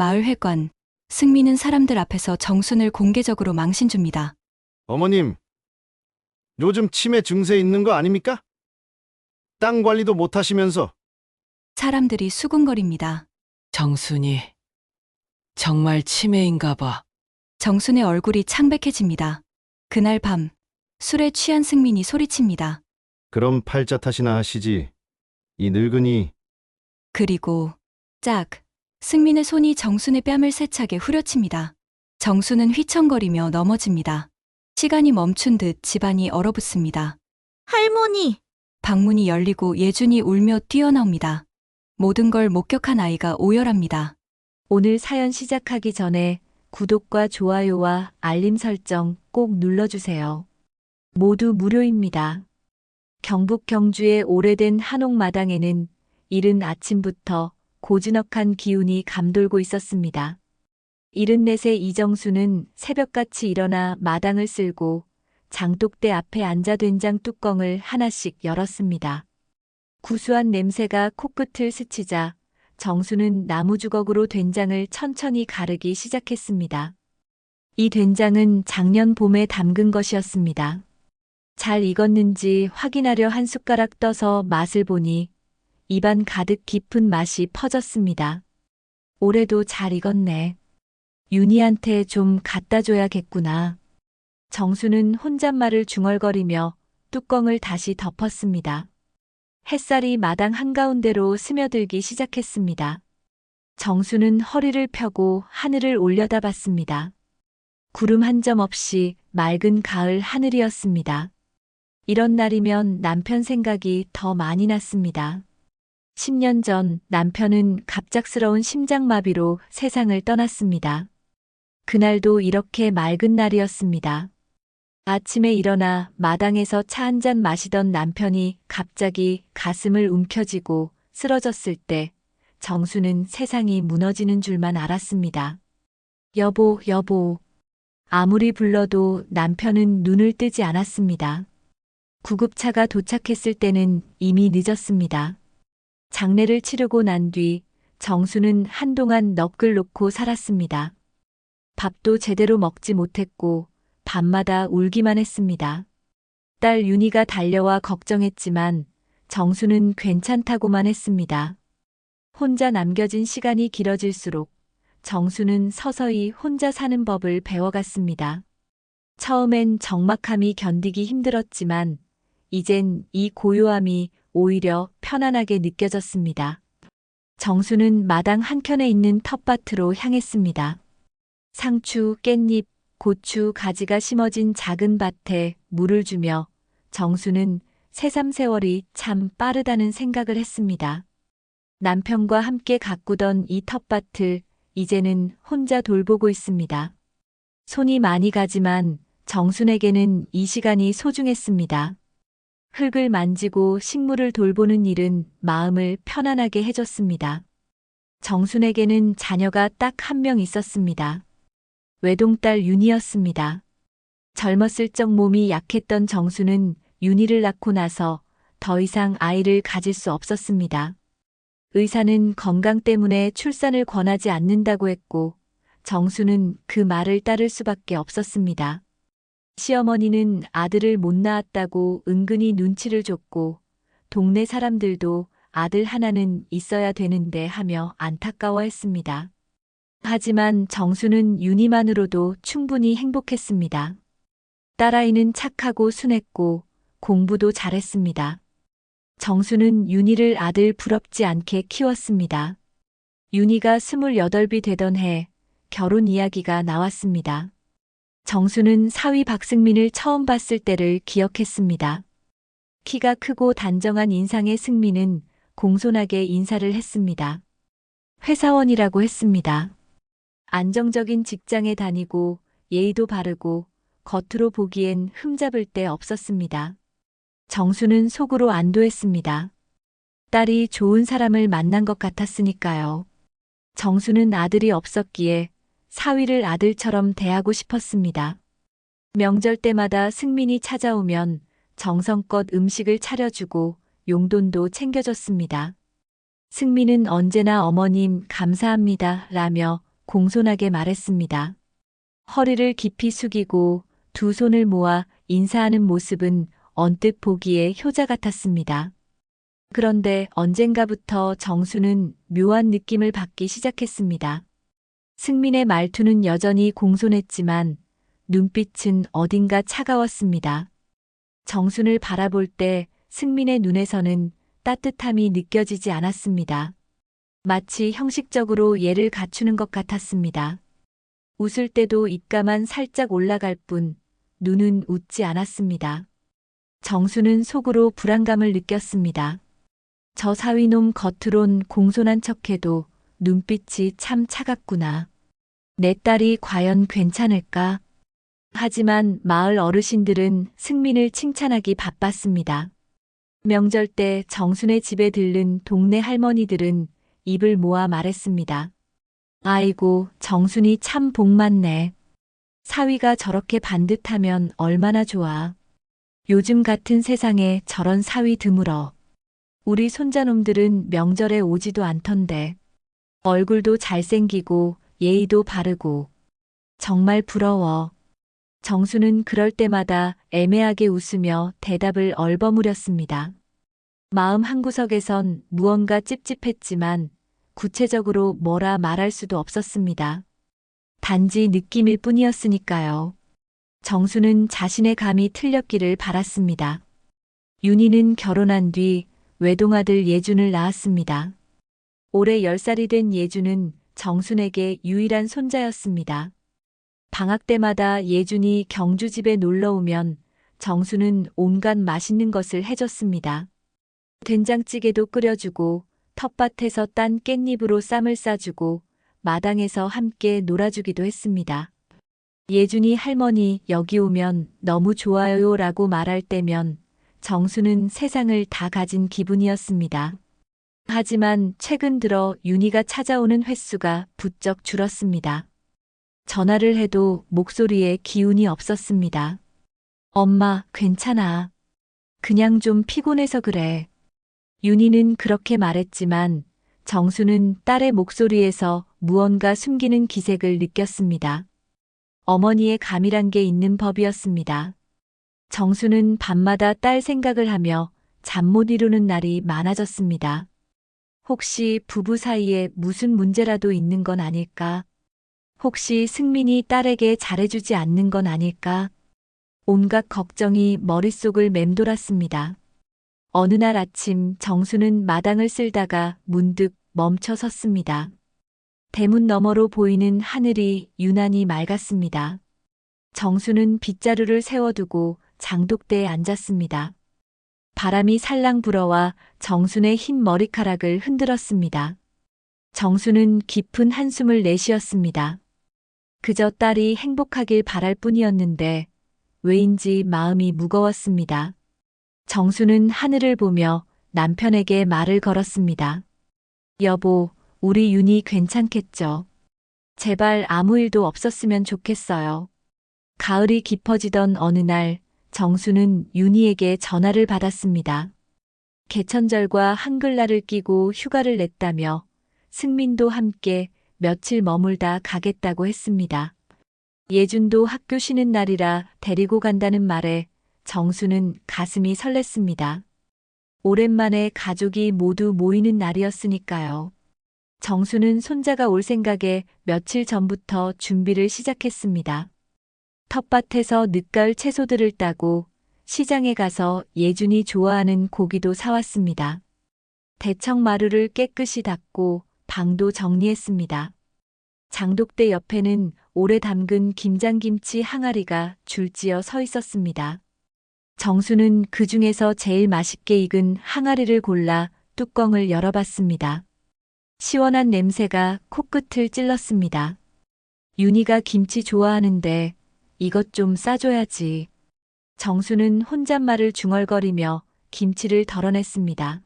마을회관. 승민은 사람들 앞에서 정순을 공개적으로 망신 줍니다. 어머님, 요즘 치매 증세 있는 거 아닙니까? 땅 관리도 못 하시면서. 사람들이 수군거립니다. 정순이 정말 치매인가 봐. 정순의 얼굴이 창백해집니다. 그날 밤, 술에 취한 승민이 소리칩니다. 그럼 팔자 탓이나 하시지. 이 늙은이. 그리고 짝! 승민의 손이 정순의 뺨을 세차게 후려칩니다. 정순은 휘청거리며 넘어집니다. 시간이 멈춘 듯 집안이 얼어붙습니다. 할머니! 방문이 열리고 예준이 울며 뛰어나옵니다. 모든 걸 목격한 아이가 오열합니다. 오늘 사연 시작하기 전에 구독과 좋아요와 알림 설정 꼭 눌러주세요. 모두 무료입니다. 경북 경주의 오래된 한옥마당에는 이른 아침부터 고즈넉한 기운이 감돌고 있었습니다. 74세 이정수는 새벽같이 일어나 마당을 쓸고 장독대 앞에 앉아 된장 뚜껑을 하나씩 열었습니다. 구수한 냄새가 코끝을 스치자 정수는 나무 주걱으로 된장을 천천히 가르기 시작했습니다. 이 된장은 작년 봄에 담근 것이었습니다. 잘 익었는지 확인하려 한 숟가락 떠서 맛을 보니 입안 가득 깊은 맛이 퍼졌습니다. 올해도 잘 익었네. 윤희한테 좀 갖다 줘야겠구나. 정수는 혼잣말을 중얼거리며 뚜껑을 다시 덮었습니다. 햇살이 마당 한가운데로 스며들기 시작했습니다. 정수는 허리를 펴고 하늘을 올려다봤습니다. 구름 한 점 없이 맑은 가을 하늘이었습니다. 이런 날이면 남편 생각이 더 많이 났습니다. 10년 전 남편은 갑작스러운 심장마비로 세상을 떠났습니다. 그날도 이렇게 맑은 날이었습니다. 아침에 일어나 마당에서 차 한 잔 마시던 남편이 갑자기 가슴을 움켜쥐고 쓰러졌을 때 정수는 세상이 무너지는 줄만 알았습니다. 여보, 여보. 아무리 불러도 남편은 눈을 뜨지 않았습니다. 구급차가 도착했을 때는 이미 늦었습니다. 장례를 치르고 난 뒤 정수는 한동안 넋을 놓고 살았습니다. 밥도 제대로 먹지 못했고 밤마다 울기만 했습니다. 딸 윤희가 달려와 걱정했지만 정수는 괜찮다고만 했습니다. 혼자 남겨진 시간이 길어질수록 정수는 서서히 혼자 사는 법을 배워갔습니다. 처음엔 적막함이 견디기 힘들었지만 이젠 이 고요함이 오히려 편안하게 느껴졌습니다. 정수는 마당 한켠에 있는 텃밭으로 향했습니다. 상추, 깻잎, 고추, 가지가 심어진 작은 밭에 물을 주며 정수는 새삼 세월이 참 빠르다는 생각을 했습니다. 남편과 함께 가꾸던 이 텃밭을 이제는 혼자 돌보고 있습니다. 손이 많이 가지만 정순에게는 이 시간이 소중했습니다. 흙을 만지고 식물을 돌보는 일은 마음을 편안하게 해줬습니다. 정순에게는 자녀가 딱 한 명 있었습니다. 외동딸 윤희였습니다. 젊었을 적 몸이 약했던 정수는 윤희를 낳고 나서 더 이상 아이를 가질 수 없었습니다. 의사는 건강 때문에 출산을 권하지 않는다고 했고 정수는 그 말을 따를 수밖에 없었습니다. 시어머니는 아들을 못 낳았다고 은근히 눈치를 줬고 동네 사람들도 아들 하나는 있어야 되는데 하며 안타까워했습니다. 하지만 정수는 윤희만으로도 충분히 행복했습니다. 딸아이는 착하고 순했고 공부도 잘했습니다. 정수는 윤희를 아들 부럽지 않게 키웠습니다. 윤희가 28이 되던 해 결혼 이야기가 나왔습니다. 정수는 사위 박승민을 처음 봤을 때를 기억했습니다. 키가 크고 단정한 인상의 승민은 공손하게 인사를 했습니다. 회사원이라고 했습니다. 안정적인 직장에 다니고 예의도 바르고 겉으로 보기엔 흠잡을 데 없었습니다. 정수는 속으로 안도했습니다. 딸이 좋은 사람을 만난 것 같았으니까요. 정수는 아들이 없었기에 사위를 아들처럼 대하고 싶었습니다. 명절 때마다 승민이 찾아오면 정성껏 음식을 차려주고 용돈도 챙겨줬습니다. 승민은 언제나 어머님 감사합니다 라며 공손하게 말했습니다. 허리를 깊이 숙이고 두 손을 모아 인사하는 모습은 언뜻 보기에 효자 같았습니다. 그런데 언젠가부터 정수는 묘한 느낌을 받기 시작했습니다. 승민의 말투는 여전히 공손했지만 눈빛은 어딘가 차가웠습니다. 정순을 바라볼 때 승민의 눈에서는 따뜻함이 느껴지지 않았습니다. 마치 형식적으로 예를 갖추는 것 같았습니다. 웃을 때도 입가만 살짝 올라갈 뿐 눈은 웃지 않았습니다. 정수는 속으로 불안감을 느꼈습니다. 저 사위놈 겉으론 공손한 척해도 눈빛이 참 차갑구나. 내 딸이 과연 괜찮을까? 하지만 마을 어르신들은 승민을 칭찬하기 바빴습니다. 명절 때 정순의 집에 들른 동네 할머니들은 입을 모아 말했습니다. 아이고, 정순이 참 복 많네. 사위가 저렇게 반듯하면 얼마나 좋아. 요즘 같은 세상에 저런 사위 드물어. 우리 손자놈들은 명절에 오지도 않던데. 얼굴도 잘생기고 예의도 바르고. 정말 부러워. 정수는 그럴 때마다 애매하게 웃으며 대답을 얼버무렸습니다. 마음 한구석에선 무언가 찝찝했지만 구체적으로 뭐라 말할 수도 없었습니다. 단지 느낌일 뿐이었으니까요. 정수는 자신의 감이 틀렸기를 바랐습니다. 윤희는 결혼한 뒤 외동아들 예준을 낳았습니다. 올해 10살이 된 예준은 정순에게 유일한 손자였습니다. 방학 때마다 예준이 경주집에 놀러 오면 정수는 온갖 맛있는 것을 해줬습니다. 된장찌개도 끓여주고 텃밭에서 딴 깻잎으로 쌈을 싸주고 마당에서 함께 놀아주기도 했습니다. 예준이 할머니 여기 오면 너무 좋아요 라고 말할 때면 정수는 세상을 다 가진 기분이었습니다. 하지만 최근 들어 윤희가 찾아오는 횟수가 부쩍 줄었습니다. 전화를 해도 목소리에 기운이 없었습니다. 엄마, 괜찮아. 그냥 좀 피곤해서 그래. 윤희는 그렇게 말했지만 정수는 딸의 목소리에서 무언가 숨기는 기색을 느꼈습니다. 어머니의 감이란 게 있는 법이었습니다. 정수는 밤마다 딸 생각을 하며 잠 못 이루는 날이 많아졌습니다. 혹시 부부 사이에 무슨 문제라도 있는 건 아닐까? 혹시 승민이 딸에게 잘해주지 않는 건 아닐까? 온갖 걱정이 머릿속을 맴돌았습니다. 어느 날 아침 정수는 마당을 쓸다가 문득 멈춰 섰습니다. 대문 너머로 보이는 하늘이 유난히 맑았습니다. 정수는 빗자루를 세워두고 장독대에 앉았습니다. 바람이 살랑 불어와 정순의 흰 머리카락을 흔들었습니다. 정수는 깊은 한숨을 내쉬었습니다. 그저 딸이 행복하길 바랄 뿐이었는데 왜인지 마음이 무거웠습니다. 정수는 하늘을 보며 남편에게 말을 걸었습니다. 여보, 우리 윤희 괜찮겠죠? 제발 아무 일도 없었으면 좋겠어요. 가을이 깊어지던 어느 날 정수는 윤희에게 전화를 받았습니다. 개천절과 한글날을 끼고 휴가를 냈다며 승민도 함께 며칠 머물다 가겠다고 했습니다. 예준도 학교 쉬는 날이라 데리고 간다는 말에 정수는 가슴이 설렜습니다. 오랜만에 가족이 모두 모이는 날이었으니까요. 정수는 손자가 올 생각에 며칠 전부터 준비를 시작했습니다. 텃밭에서 늦가을 채소들을 따고 시장에 가서 예준이 좋아하는 고기도 사왔습니다. 대청 마루를 깨끗이 닦고 방도 정리했습니다. 장독대 옆에는 오래 담근 김장김치 항아리가 줄지어 서 있었습니다. 정수는 그 중에서 제일 맛있게 익은 항아리를 골라 뚜껑을 열어봤습니다. 시원한 냄새가 코끝을 찔렀습니다. 윤희가 김치 좋아하는데 이것 좀 싸줘야지. 정수는 혼잣말을 중얼거리며 김치를 덜어냈습니다.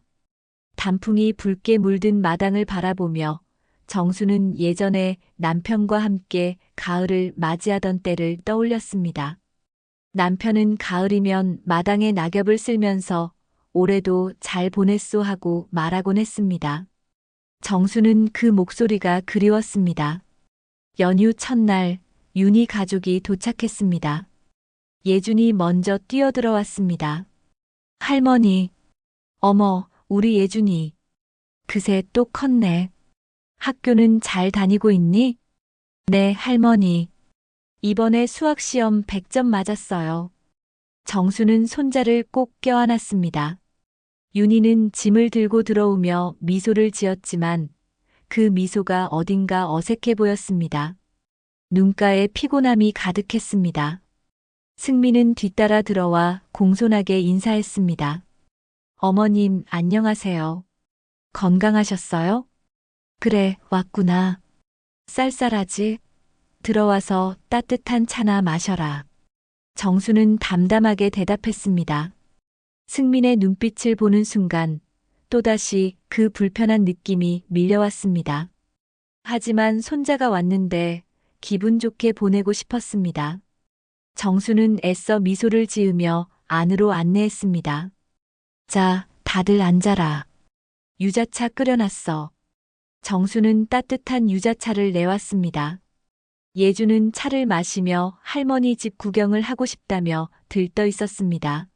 단풍이 붉게 물든 마당을 바라보며 정수는 예전에 남편과 함께 가을을 맞이하던 때를 떠올렸습니다. 남편은 가을이면 마당에 낙엽을 쓸면서 올해도 잘 보냈소 하고 말하곤 했습니다. 정수는 그 목소리가 그리웠습니다. 연휴 첫날 윤희 가족이 도착했습니다. 예준이 먼저 뛰어들어왔습니다. 할머니, 어머, 우리 예준이. 그새 또 컸네. 학교는 잘 다니고 있니? 네, 할머니. 이번에 수학시험 100점 맞았어요. 정수는 손자를 꼭 껴안았습니다. 윤희는 짐을 들고 들어오며 미소를 지었지만 그 미소가 어딘가 어색해 보였습니다. 눈가에 피곤함이 가득했습니다. 승민은 뒤따라 들어와 공손하게 인사했습니다. 어머님, 안녕하세요. 건강하셨어요? 그래, 왔구나. 쌀쌀하지? 들어와서 따뜻한 차나 마셔라. 정수는 담담하게 대답했습니다. 승민의 눈빛을 보는 순간 또다시 그 불편한 느낌이 밀려왔습니다. 하지만 손자가 왔는데 기분 좋게 보내고 싶었습니다. 정수는 애써 미소를 지으며 안으로 안내했습니다. 자, 다들 앉아라. 유자차 끓여놨어. 정수는 따뜻한 유자차를 내왔습니다. 예주는 차를 마시며 할머니 집 구경을 하고 싶다며 들떠 있었습니다.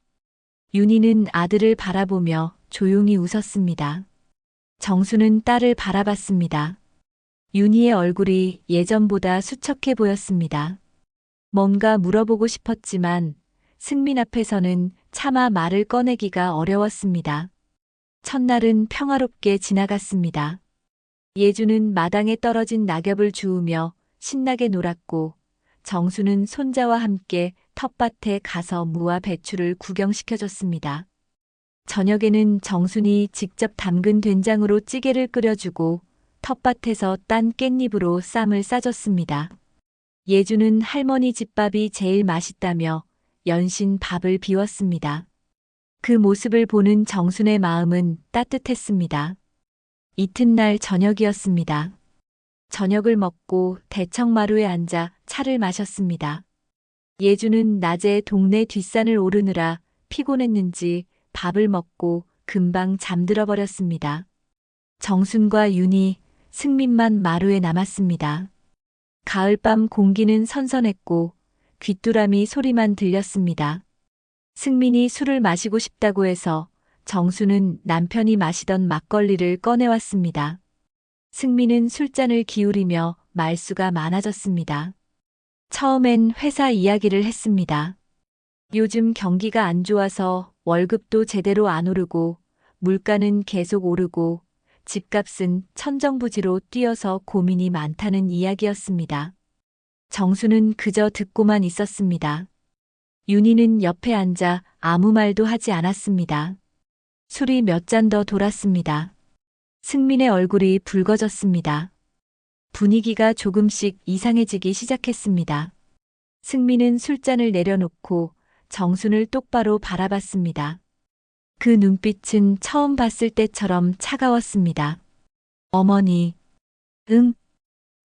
윤희는 아들을 바라보며 조용히 웃었습니다. 정수는 딸을 바라봤습니다. 윤희의 얼굴이 예전보다 수척해 보였습니다. 뭔가 물어보고 싶었지만 승민 앞에서는 차마 말을 꺼내기가 어려웠습니다. 첫날은 평화롭게 지나갔습니다. 예주는 마당에 떨어진 낙엽을 주우며 신나게 놀았고 정수는 손자와 함께 텃밭에 가서 무와 배추를 구경시켜줬습니다. 저녁에는 정순이 직접 담근 된장으로 찌개를 끓여주고 텃밭에서 딴 깻잎으로 쌈을 싸줬습니다. 예주는 할머니 집밥이 제일 맛있다며 연신 밥을 비웠습니다. 그 모습을 보는 정순의 마음은 따뜻했습니다. 이튿날 저녁이었습니다. 저녁을 먹고 대청마루에 앉아 차를 마셨습니다. 예주는 낮에 동네 뒷산을 오르느라 피곤했는지 밥을 먹고 금방 잠들어 버렸습니다. 정순과 윤희, 승민만 마루에 남았습니다. 가을밤 공기는 선선했고 귀뚜라미 소리만 들렸습니다. 승민이 술을 마시고 싶다고 해서 정수는 남편이 마시던 막걸리를 꺼내왔습니다. 승민은 술잔을 기울이며 말수가 많아졌습니다. 처음엔 회사 이야기를 했습니다. 요즘 경기가 안 좋아서 월급도 제대로 안 오르고 물가는 계속 오르고 집값은 천정부지로 뛰어서 고민이 많다는 이야기였습니다. 정수는 그저 듣고만 있었습니다. 윤희는 옆에 앉아 아무 말도 하지 않았습니다. 술이 몇 잔 더 돌았습니다. 승민의 얼굴이 붉어졌습니다. 분위기가 조금씩 이상해지기 시작했습니다. 승민은 술잔을 내려놓고 정순을 똑바로 바라봤습니다. 그 눈빛은 처음 봤을 때처럼 차가웠습니다. 어머니. 응?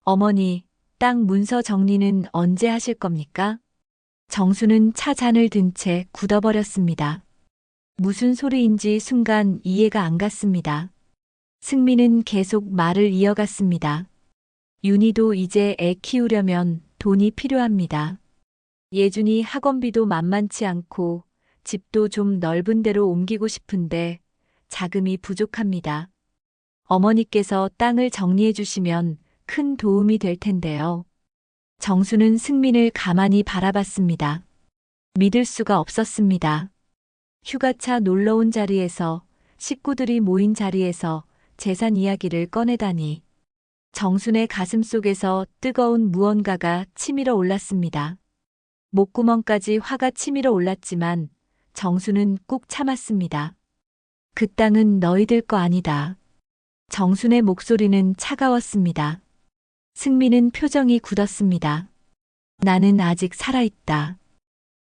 어머니, 땅 문서 정리는 언제 하실 겁니까? 정수는 차 잔을 든 채 굳어버렸습니다. 무슨 소리인지 순간 이해가 안 갔습니다. 승민은 계속 말을 이어갔습니다. 윤희도 이제 애 키우려면 돈이 필요합니다. 예준이 학원비도 만만치 않고 집도 좀 넓은 데로 옮기고 싶은데 자금이 부족합니다. 어머니께서 땅을 정리해 주시면 큰 도움이 될 텐데요. 정수는 승민을 가만히 바라봤습니다. 믿을 수가 없었습니다. 휴가차 놀러 온 자리에서 식구들이 모인 자리에서 재산 이야기를 꺼내다니. 정순의 가슴 속에서 뜨거운 무언가가 치밀어 올랐습니다. 목구멍까지 화가 치밀어 올랐지만 정순은 꾹 참았습니다. 그 땅은 너희들 거 아니다. 정순의 목소리는 차가웠습니다. 승민은 표정이 굳었습니다. 나는 아직 살아있다.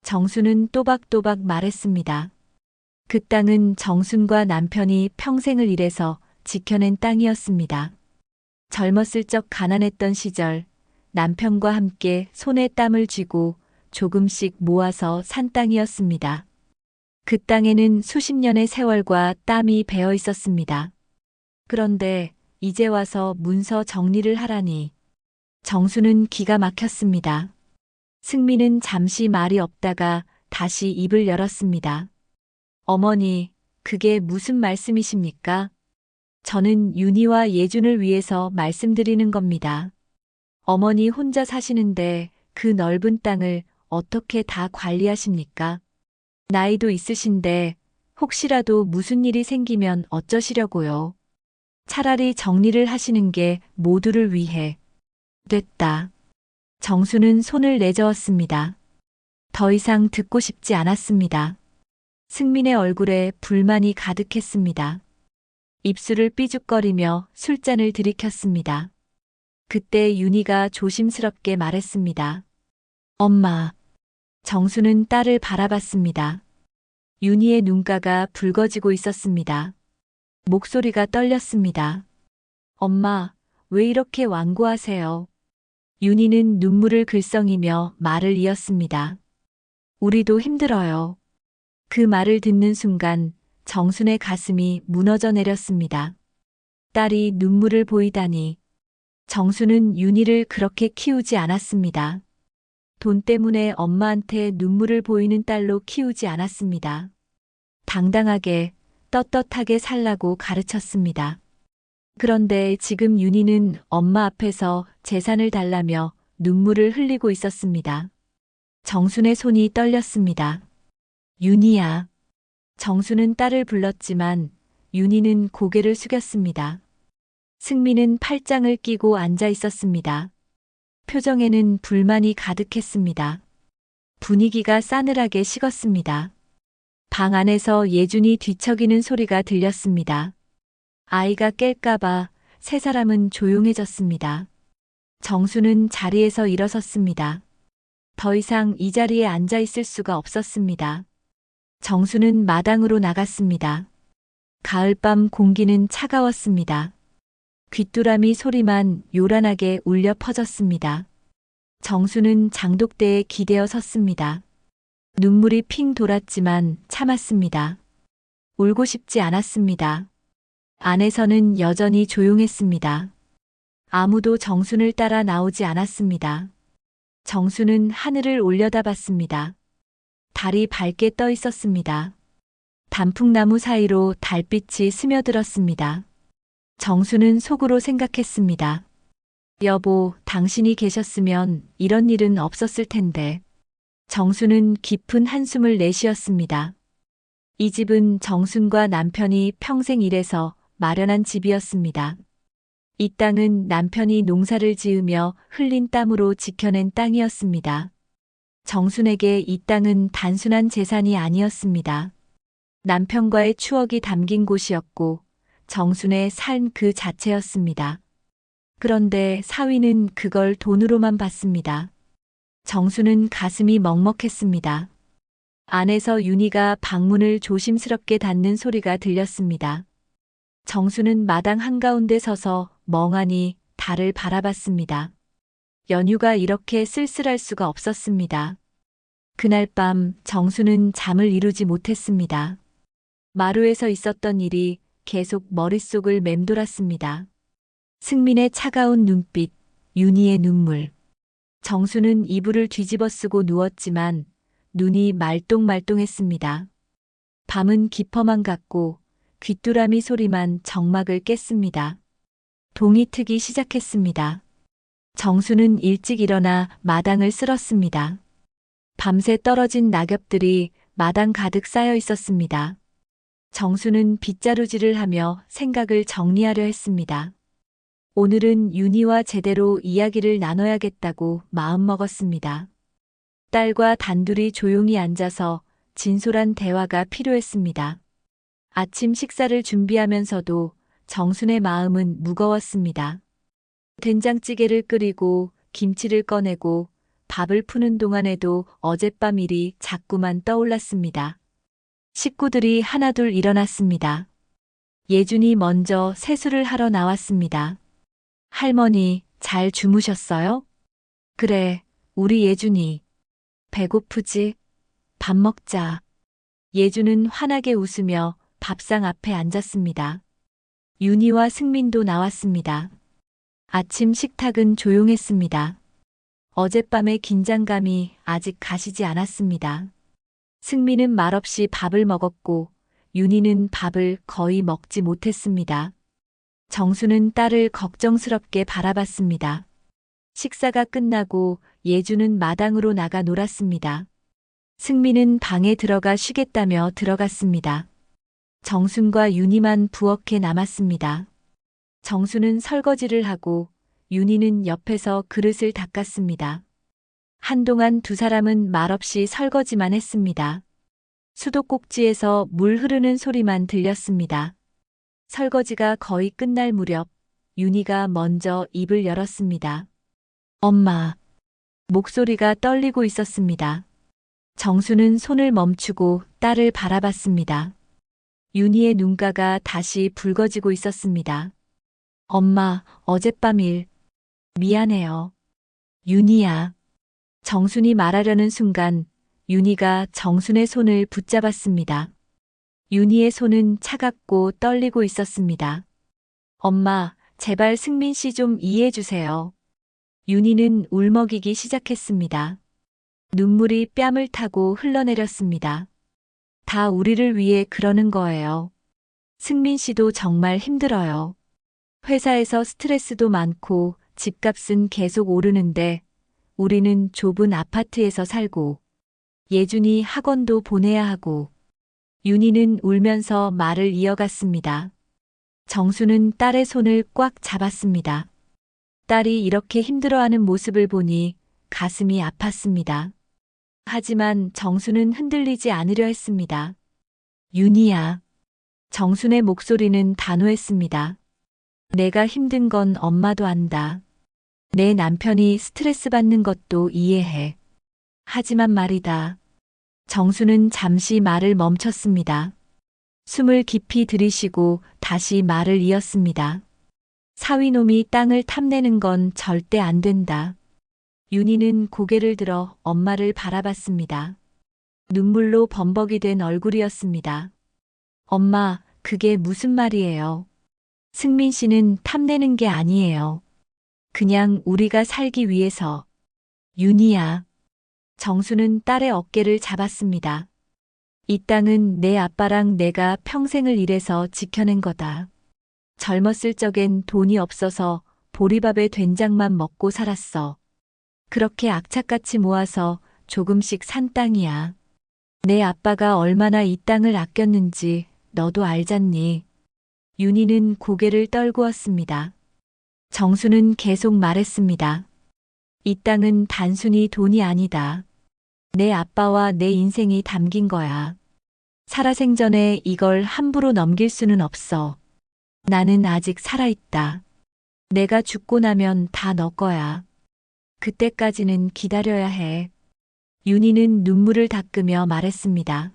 정순은 또박또박 말했습니다. 그 땅은 정순과 남편이 평생을 일해서 지켜낸 땅이었습니다. 젊었을 적 가난했던 시절 남편과 함께 손에 땀을 쥐고 조금씩 모아서 산 땅이었습니다. 그 땅에는 수십 년의 세월과 땀이 배어 있었습니다. 그런데 이제 와서 문서 정리를 하라니. 정수는 기가 막혔습니다. 승민은 잠시 말이 없다가 다시 입을 열었습니다. 어머니, 그게 무슨 말씀이십니까? 저는 윤희와 예준을 위해서 말씀드리는 겁니다. 어머니 혼자 사시는데 그 넓은 땅을 어떻게 다 관리하십니까? 나이도 있으신데 혹시라도 무슨 일이 생기면 어쩌시려고요? 차라리 정리를 하시는 게 모두를 위해. 됐다. 정수는 손을 내저었습니다. 더 이상 듣고 싶지 않았습니다. 승민의 얼굴에 불만이 가득했습니다. 입술을 삐죽거리며 술잔을 들이켰습니다. 그때 윤희가 조심스럽게 말했습니다. 엄마. 정수는 딸을 바라봤습니다. 윤희의 눈가가 붉어지고 있었습니다. 목소리가 떨렸습니다. 엄마, 왜 이렇게 완고하세요? 윤희는 눈물을 글썽이며 말을 이었습니다. 우리도 힘들어요. 그 말을 듣는 순간 정순의 가슴이 무너져 내렸습니다. 딸이 눈물을 보이다니. 정수는 윤희를 그렇게 키우지 않았습니다. 돈 때문에 엄마한테 눈물을 보이는 딸로 키우지 않았습니다. 당당하게, 떳떳하게 살라고 가르쳤습니다. 그런데 지금 윤희는 엄마 앞에서 재산을 달라며 눈물을 흘리고 있었습니다. 정순의 손이 떨렸습니다. 윤희야. 정수는 딸을 불렀지만 윤희는 고개를 숙였습니다. 승민은 팔짱을 끼고 앉아 있었습니다. 표정에는 불만이 가득했습니다. 분위기가 싸늘하게 식었습니다. 방 안에서 예준이 뒤척이는 소리가 들렸습니다. 아이가 깰까봐 세 사람은 조용해졌습니다. 정수는 자리에서 일어섰습니다. 더 이상 이 자리에 앉아 있을 수가 없었습니다. 정수는 마당으로 나갔습니다. 가을밤 공기는 차가웠습니다. 귀뚜라미 소리만 요란하게 울려 퍼졌습니다. 정수는 장독대에 기대어 섰습니다. 눈물이 핑 돌았지만 참았습니다. 울고 싶지 않았습니다. 안에서는 여전히 조용했습니다. 아무도 정순을 따라 나오지 않았습니다. 정수는 하늘을 올려다봤습니다. 달이 밝게 떠 있었습니다. 단풍나무 사이로 달빛이 스며들었습니다. 정수는 속으로 생각했습니다. 여보, 당신이 계셨으면 이런 일은 없었을 텐데. 정수는 깊은 한숨을 내쉬었습니다. 이 집은 정순과 남편이 평생 일해서 마련한 집이었습니다. 이 땅은 남편이 농사를 지으며 흘린 땀으로 지켜낸 땅이었습니다. 정순에게 이 땅은 단순한 재산이 아니었습니다. 남편과의 추억이 담긴 곳이었고 정순의 삶 그 자체였습니다. 그런데 사위는 그걸 돈으로만 봤습니다. 정수는 가슴이 먹먹했습니다. 안에서 윤희가 방문을 조심스럽게 닫는 소리가 들렸습니다. 정수는 마당 한가운데 서서 멍하니 달을 바라봤습니다. 연휴가 이렇게 쓸쓸할 수가 없었습니다. 그날 밤 정수는 잠을 이루지 못했습니다. 마루에서 있었던 일이 계속 머릿속을 맴돌았습니다. 승민의 차가운 눈빛, 윤희의 눈물. 정수는 이불을 뒤집어 쓰고 누웠지만 눈이 말똥말똥했습니다. 밤은 깊어만 갔고 귀뚜라미 소리만 정막을 깼습니다. 동이 트기 시작했습니다. 정수는 일찍 일어나 마당을 쓸었습니다. 밤새 떨어진 낙엽들이 마당 가득 쌓여 있었습니다. 정수는 빗자루질을 하며 생각을 정리하려 했습니다. 오늘은 윤희와 제대로 이야기를 나눠야겠다고 마음먹었습니다. 딸과 단둘이 조용히 앉아서 진솔한 대화가 필요했습니다. 아침 식사를 준비하면서도 정순의 마음은 무거웠습니다. 된장찌개를 끓이고 김치를 꺼내고 밥을 푸는 동안에도 어젯밤 일이 자꾸만 떠올랐습니다. 식구들이 하나둘 일어났습니다. 예준이 먼저 세수를 하러 나왔습니다. 할머니, 잘 주무셨어요? 그래, 우리 예준이. 배고프지? 밥 먹자. 예준은 환하게 웃으며 밥상 앞에 앉았습니다. 윤희와 승민도 나왔습니다. 아침 식탁은 조용했습니다. 어젯밤의 긴장감이 아직 가시지 않았습니다. 승민은 말없이 밥을 먹었고 윤희는 밥을 거의 먹지 못했습니다. 정수는 딸을 걱정스럽게 바라봤습니다. 식사가 끝나고 예주는 마당으로 나가 놀았습니다. 승민은 방에 들어가 쉬겠다며 들어갔습니다. 정순과 윤희만 부엌에 남았습니다. 정수는 설거지를 하고 윤희는 옆에서 그릇을 닦았습니다. 한동안 두 사람은 말없이 설거지만 했습니다. 수도꼭지에서 물 흐르는 소리만 들렸습니다. 설거지가 거의 끝날 무렵 윤희가 먼저 입을 열었습니다. 엄마. 목소리가 떨리고 있었습니다. 정수는 손을 멈추고 딸을 바라봤습니다. 윤희의 눈가가 다시 붉어지고 있었습니다. 엄마, 어젯밤 일. 미안해요. 윤희야. 정순이 말하려는 순간 윤희가 정순의 손을 붙잡았습니다. 윤희의 손은 차갑고 떨리고 있었습니다. 엄마, 제발 승민 씨 좀 이해해 주세요. 윤희는 울먹이기 시작했습니다. 눈물이 뺨을 타고 흘러내렸습니다. 다 우리를 위해 그러는 거예요. 승민 씨도 정말 힘들어요. 회사에서 스트레스도 많고 집값은 계속 오르는데 우리는 좁은 아파트에서 살고 예준이 학원도 보내야 하고 윤희는 울면서 말을 이어갔습니다. 정수는 딸의 손을 꽉 잡았습니다. 딸이 이렇게 힘들어하는 모습을 보니 가슴이 아팠습니다. 하지만 정수는 흔들리지 않으려 했습니다. 윤희야. 정순의 목소리는 단호했습니다. 내가 힘든 건 엄마도 안다. 내 남편이 스트레스 받는 것도 이해해. 하지만 말이다. 정수는 잠시 말을 멈췄습니다. 숨을 깊이 들이쉬고 다시 말을 이었습니다. 사위놈이 땅을 탐내는 건 절대 안 된다. 윤희는 고개를 들어 엄마를 바라봤습니다. 눈물로 범벅이 된 얼굴이었습니다. 엄마, 그게 무슨 말이에요? 승민 씨는 탐내는 게 아니에요. 그냥 우리가 살기 위해서. 윤희야. 정수는 딸의 어깨를 잡았습니다. 이 땅은 내 아빠랑 내가 평생을 일해서 지켜낸 거다. 젊었을 적엔 돈이 없어서 보리밥에 된장만 먹고 살았어. 그렇게 악착같이 모아서 조금씩 산 땅이야. 내 아빠가 얼마나 이 땅을 아꼈는지 너도 알잖니. 윤희는 고개를 떨구었습니다. 정수는 계속 말했습니다. 이 땅은 단순히 돈이 아니다. 내 아빠와 내 인생이 담긴 거야. 살아생전에 이걸 함부로 넘길 수는 없어. 나는 아직 살아있다. 내가 죽고 나면 다 너 거야. 그때까지는 기다려야 해. 윤희는 눈물을 닦으며 말했습니다.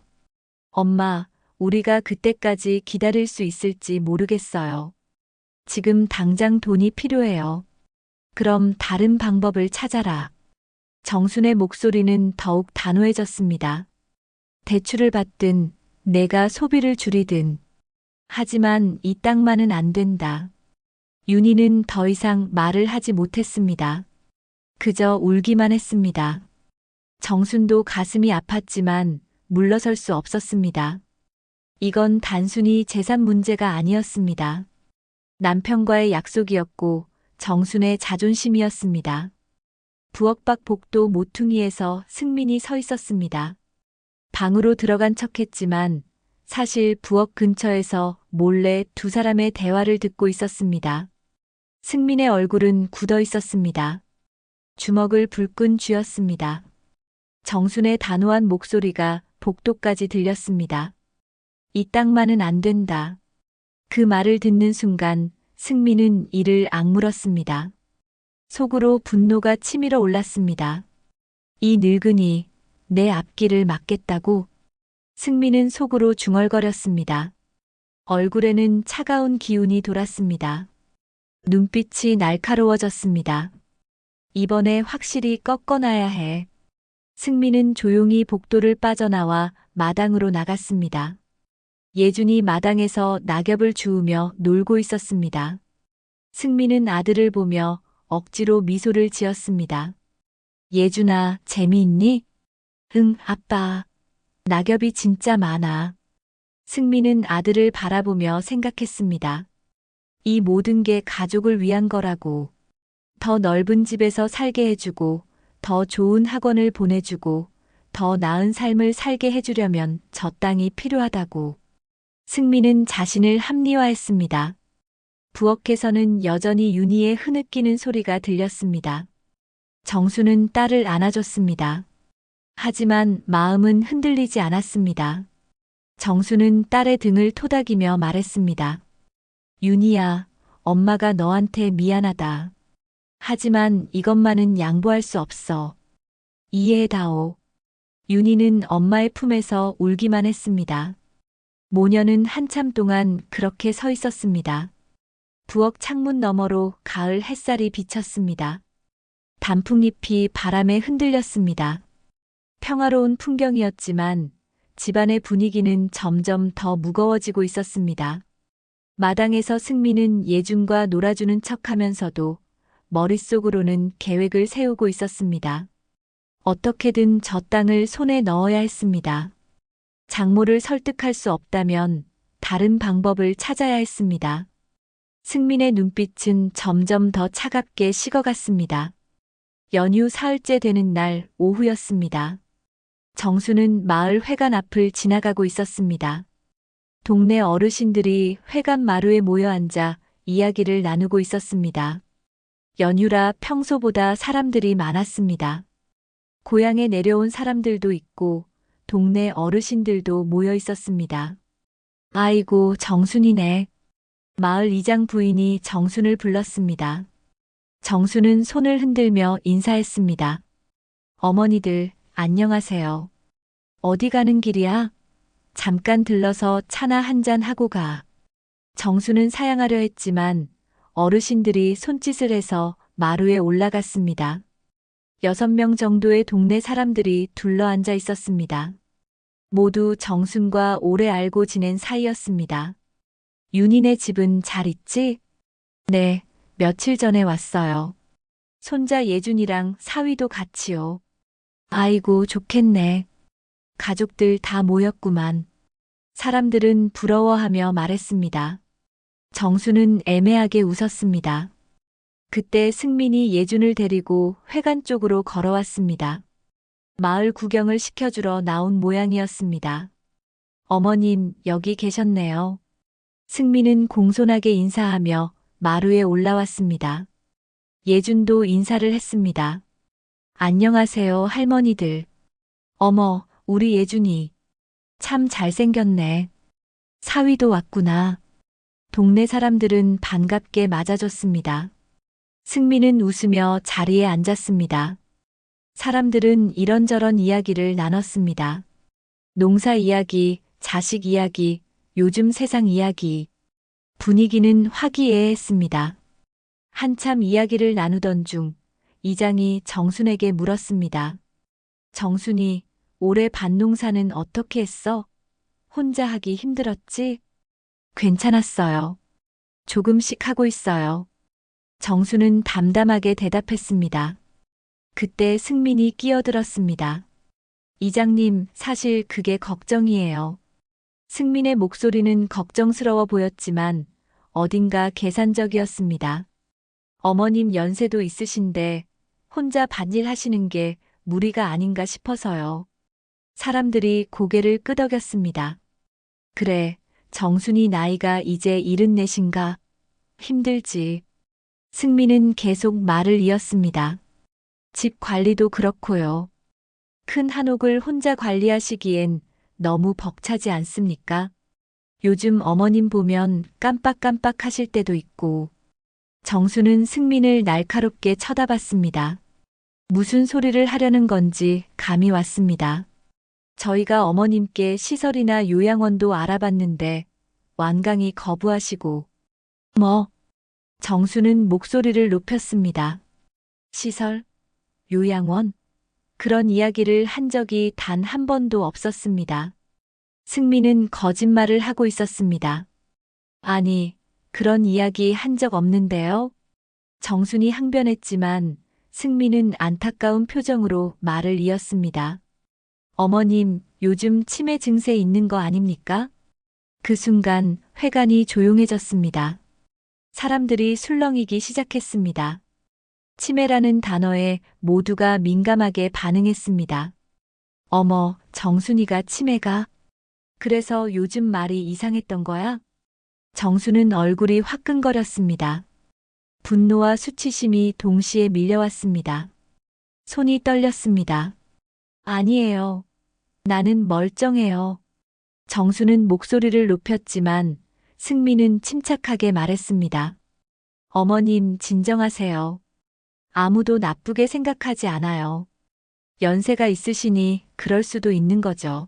엄마, 우리가 그때까지 기다릴 수 있을지 모르겠어요. 지금 당장 돈이 필요해요. 그럼 다른 방법을 찾아라. 정순의 목소리는 더욱 단호해졌습니다. 대출을 받든 내가 소비를 줄이든. 하지만 이 땅만은 안 된다. 윤희는 더 이상 말을 하지 못했습니다. 그저 울기만 했습니다. 정순도 가슴이 아팠지만 물러설 수 없었습니다. 이건 단순히 재산 문제가 아니었습니다. 남편과의 약속이었고 정순의 자존심이었습니다. 부엌 밖 복도 모퉁이에서 승민이 서 있었습니다. 방으로 들어간 척했지만 사실 부엌 근처에서 몰래 두 사람의 대화를 듣고 있었습니다. 승민의 얼굴은 굳어 있었습니다. 주먹을 불끈 쥐었습니다. 정순의 단호한 목소리가 복도까지 들렸습니다. 이 땅만은 안 된다. 그 말을 듣는 순간 승민은 이를 악물었습니다. 속으로 분노가 치밀어 올랐습니다. 이 늙은이, 내 앞길을 막겠다고? 승민은 속으로 중얼거렸습니다. 얼굴에는 차가운 기운이 돌았습니다. 눈빛이 날카로워졌습니다. 이번에 확실히 꺾어놔야 해. 승민은 조용히 복도를 빠져나와 마당으로 나갔습니다. 예준이 마당에서 낙엽을 주우며 놀고 있었습니다. 승민은 아들을 보며 억지로 미소를 지었습니다. 예준아, 재미있니? 응, 아빠. 낙엽이 진짜 많아. 승민은 아들을 바라보며 생각했습니다. 이 모든 게 가족을 위한 거라고. 더 넓은 집에서 살게 해주고, 더 좋은 학원을 보내주고, 더 나은 삶을 살게 해주려면 저 땅이 필요하다고. 승민은 자신을 합리화했습니다. 부엌에서는 여전히 윤희의 흐느끼는 소리가 들렸습니다. 정수는 딸을 안아줬습니다. 하지만 마음은 흔들리지 않았습니다. 정수는 딸의 등을 토닥이며 말했습니다. 윤희야, 엄마가 너한테 미안하다. 하지만 이것만은 양보할 수 없어. 이해해다오. 윤희는 엄마의 품에서 울기만 했습니다. 모녀는 한참 동안 그렇게 서 있었습니다. 부엌 창문 너머로 가을 햇살이 비쳤습니다. 단풍잎이 바람에 흔들렸습니다. 평화로운 풍경이었지만 집안의 분위기는 점점 더 무거워지고 있었습니다. 마당에서 승민은 예준과 놀아주는 척하면서도 머릿속으로는 계획을 세우고 있었습니다. 어떻게든 저 땅을 손에 넣어야 했습니다. 장모를 설득할 수 없다면 다른 방법을 찾아야 했습니다. 승민의 눈빛은 점점 더 차갑게 식어갔습니다. 연휴 사흘째 되는 날 오후였습니다. 정수는 마을 회관 앞을 지나가고 있었습니다. 동네 어르신들이 회관 마루에 모여 앉아 이야기를 나누고 있었습니다. 연휴라 평소보다 사람들이 많았습니다. 고향에 내려온 사람들도 있고 동네 어르신들도 모여 있었습니다. 아이고, 정순이네. 마을 이장 부인이 정순을 불렀습니다. 정순은 손을 흔들며 인사했습니다. 어머니들, 안녕하세요. 어디 가는 길이야? 잠깐 들러서 차나 한잔 하고 가. 정수는 사양하려 했지만 어르신들이 손짓을 해서 마루에 올라갔습니다. 6명 정도의 동네 사람들이 둘러앉아 있었습니다. 모두 정순과 오래 알고 지낸 사이였습니다. 윤희네 집은 잘 있지? 네, 며칠 전에 왔어요. 손자 예준이랑 사위도 같이요. 아이고, 좋겠네. 가족들 다 모였구만. 사람들은 부러워하며 말했습니다. 정수는 애매하게 웃었습니다. 그때 승민이 예준을 데리고 회관 쪽으로 걸어왔습니다. 마을 구경을 시켜주러 나온 모양이었습니다. 어머님, 여기 계셨네요. 승민은 공손하게 인사하며 마루에 올라왔습니다. 예준도 인사를 했습니다. 안녕하세요, 할머니들. 어머, 우리 예준이. 참 잘생겼네. 사위도 왔구나. 동네 사람들은 반갑게 맞아줬습니다. 승민은 웃으며 자리에 앉았습니다. 사람들은 이런저런 이야기를 나눴습니다. 농사 이야기, 자식 이야기, 요즘 세상 이야기. 분위기는 화기애애했습니다. 한참 이야기를 나누던 중 이장이 정순에게 물었습니다. 정순이, 올해 밭농사는 어떻게 했어? 혼자 하기 힘들었지? 괜찮았어요. 조금씩 하고 있어요. 정수는 담담하게 대답했습니다. 그때 승민이 끼어들었습니다. 이장님, 사실 그게 걱정이에요. 승민의 목소리는 걱정스러워 보였지만 어딘가 계산적이었습니다. 어머님 연세도 있으신데 혼자 밭일 하시는 게 무리가 아닌가 싶어서요. 사람들이 고개를 끄덕였습니다. 그래, 정순이 나이가 이제 74인가? 힘들지. 승민은 계속 말을 이었습니다. 집 관리도 그렇고요. 큰 한옥을 혼자 관리하시기엔 너무 벅차지 않습니까? 요즘 어머님 보면 깜빡깜빡 하실 때도 있고. 정수는 승민을 날카롭게 쳐다봤습니다. 무슨 소리를 하려는 건지 감이 왔습니다. 저희가 어머님께 시설이나 요양원도 알아봤는데 완강히 거부하시고. 뭐? 정수는 목소리를 높였습니다. 시설? 요양원? 그런 이야기를 한 적이 단 한 번도 없었습니다. 승민은 거짓말을 하고 있었습니다. 아니, 그런 이야기 한 적 없는데요. 정순이 항변했지만 승민은 안타까운 표정으로 말을 이었습니다. 어머님, 요즘 치매 증세 있는 거 아닙니까? 그 순간 회관이 조용해졌습니다. 사람들이 술렁이기 시작했습니다. 치매라는 단어에 모두가 민감하게 반응했습니다. 어머, 정순이가 치매가? 그래서 요즘 말이 이상했던 거야? 정수는 얼굴이 화끈거렸습니다. 분노와 수치심이 동시에 밀려왔습니다. 손이 떨렸습니다. 아니에요. 나는 멀쩡해요. 정수는 목소리를 높였지만 승민은 침착하게 말했습니다. 어머님, 진정하세요. 아무도 나쁘게 생각하지 않아요. 연세가 있으시니 그럴 수도 있는 거죠.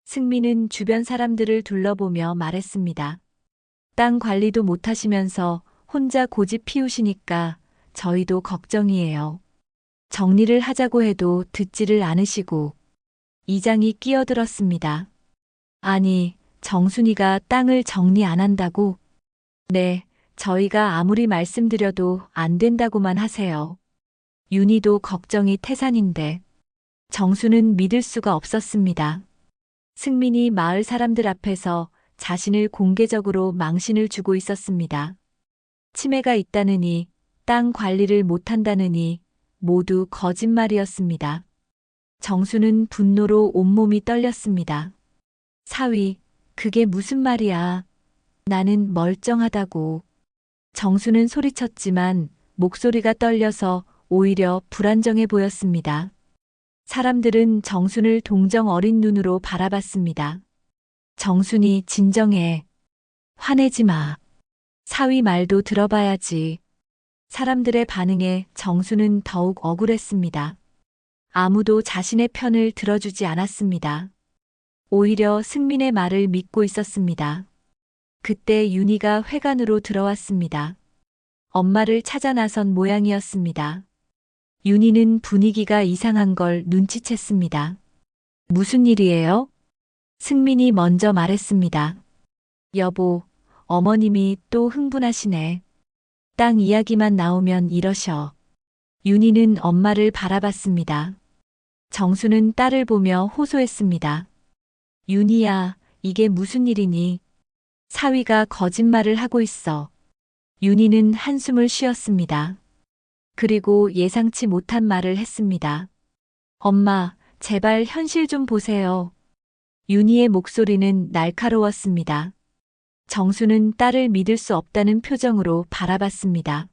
승민은 주변 사람들을 둘러보며 말했습니다. 땅 관리도 못하시면서 혼자 고집 피우시니까 저희도 걱정이에요. 정리를 하자고 해도 듣지를 않으시고. 이장이 끼어들었습니다. 아니, 정순이가 땅을 정리 안 한다고? 네, 저희가 아무리 말씀드려도 안 된다고만 하세요. 윤희도 걱정이 태산인데. 정수는 믿을 수가 없었습니다. 승민이 마을 사람들 앞에서 자신을 공개적으로 망신을 주고 있었습니다. 치매가 있다느니, 땅 관리를 못한다느니 모두 거짓말이었습니다. 정수는 분노로 온몸이 떨렸습니다. 사위, 그게 무슨 말이야. 나는 멀쩡하다고. 정수는 소리쳤지만 목소리가 떨려서 오히려 불안정해 보였습니다. 사람들은 정순을 동정 어린 눈으로 바라봤습니다. 정순이 진정해. 화내지 마. 사위 말도 들어봐야지. 사람들의 반응에 정순은 더욱 억울했습니다. 아무도 자신의 편을 들어주지 않았습니다. 오히려 승민의 말을 믿고 있었습니다. 그때 윤희가 회관으로 들어왔습니다. 엄마를 찾아 나선 모양이었습니다. 윤희는 분위기가 이상한 걸 눈치챘습니다. 무슨 일이에요? 승민이 먼저 말했습니다. 여보, 어머님이 또 흥분하시네. 땅 이야기만 나오면 이러셔. 윤희는 엄마를 바라봤습니다. 정수는 딸을 보며 호소했습니다. 윤희야, 이게 무슨 일이니? 사위가 거짓말을 하고 있어. 윤희는 한숨을 쉬었습니다. 그리고 예상치 못한 말을 했습니다. 엄마, 제발 현실 좀 보세요. 윤희의 목소리는 날카로웠습니다. 정수는 딸을 믿을 수 없다는 표정으로 바라봤습니다.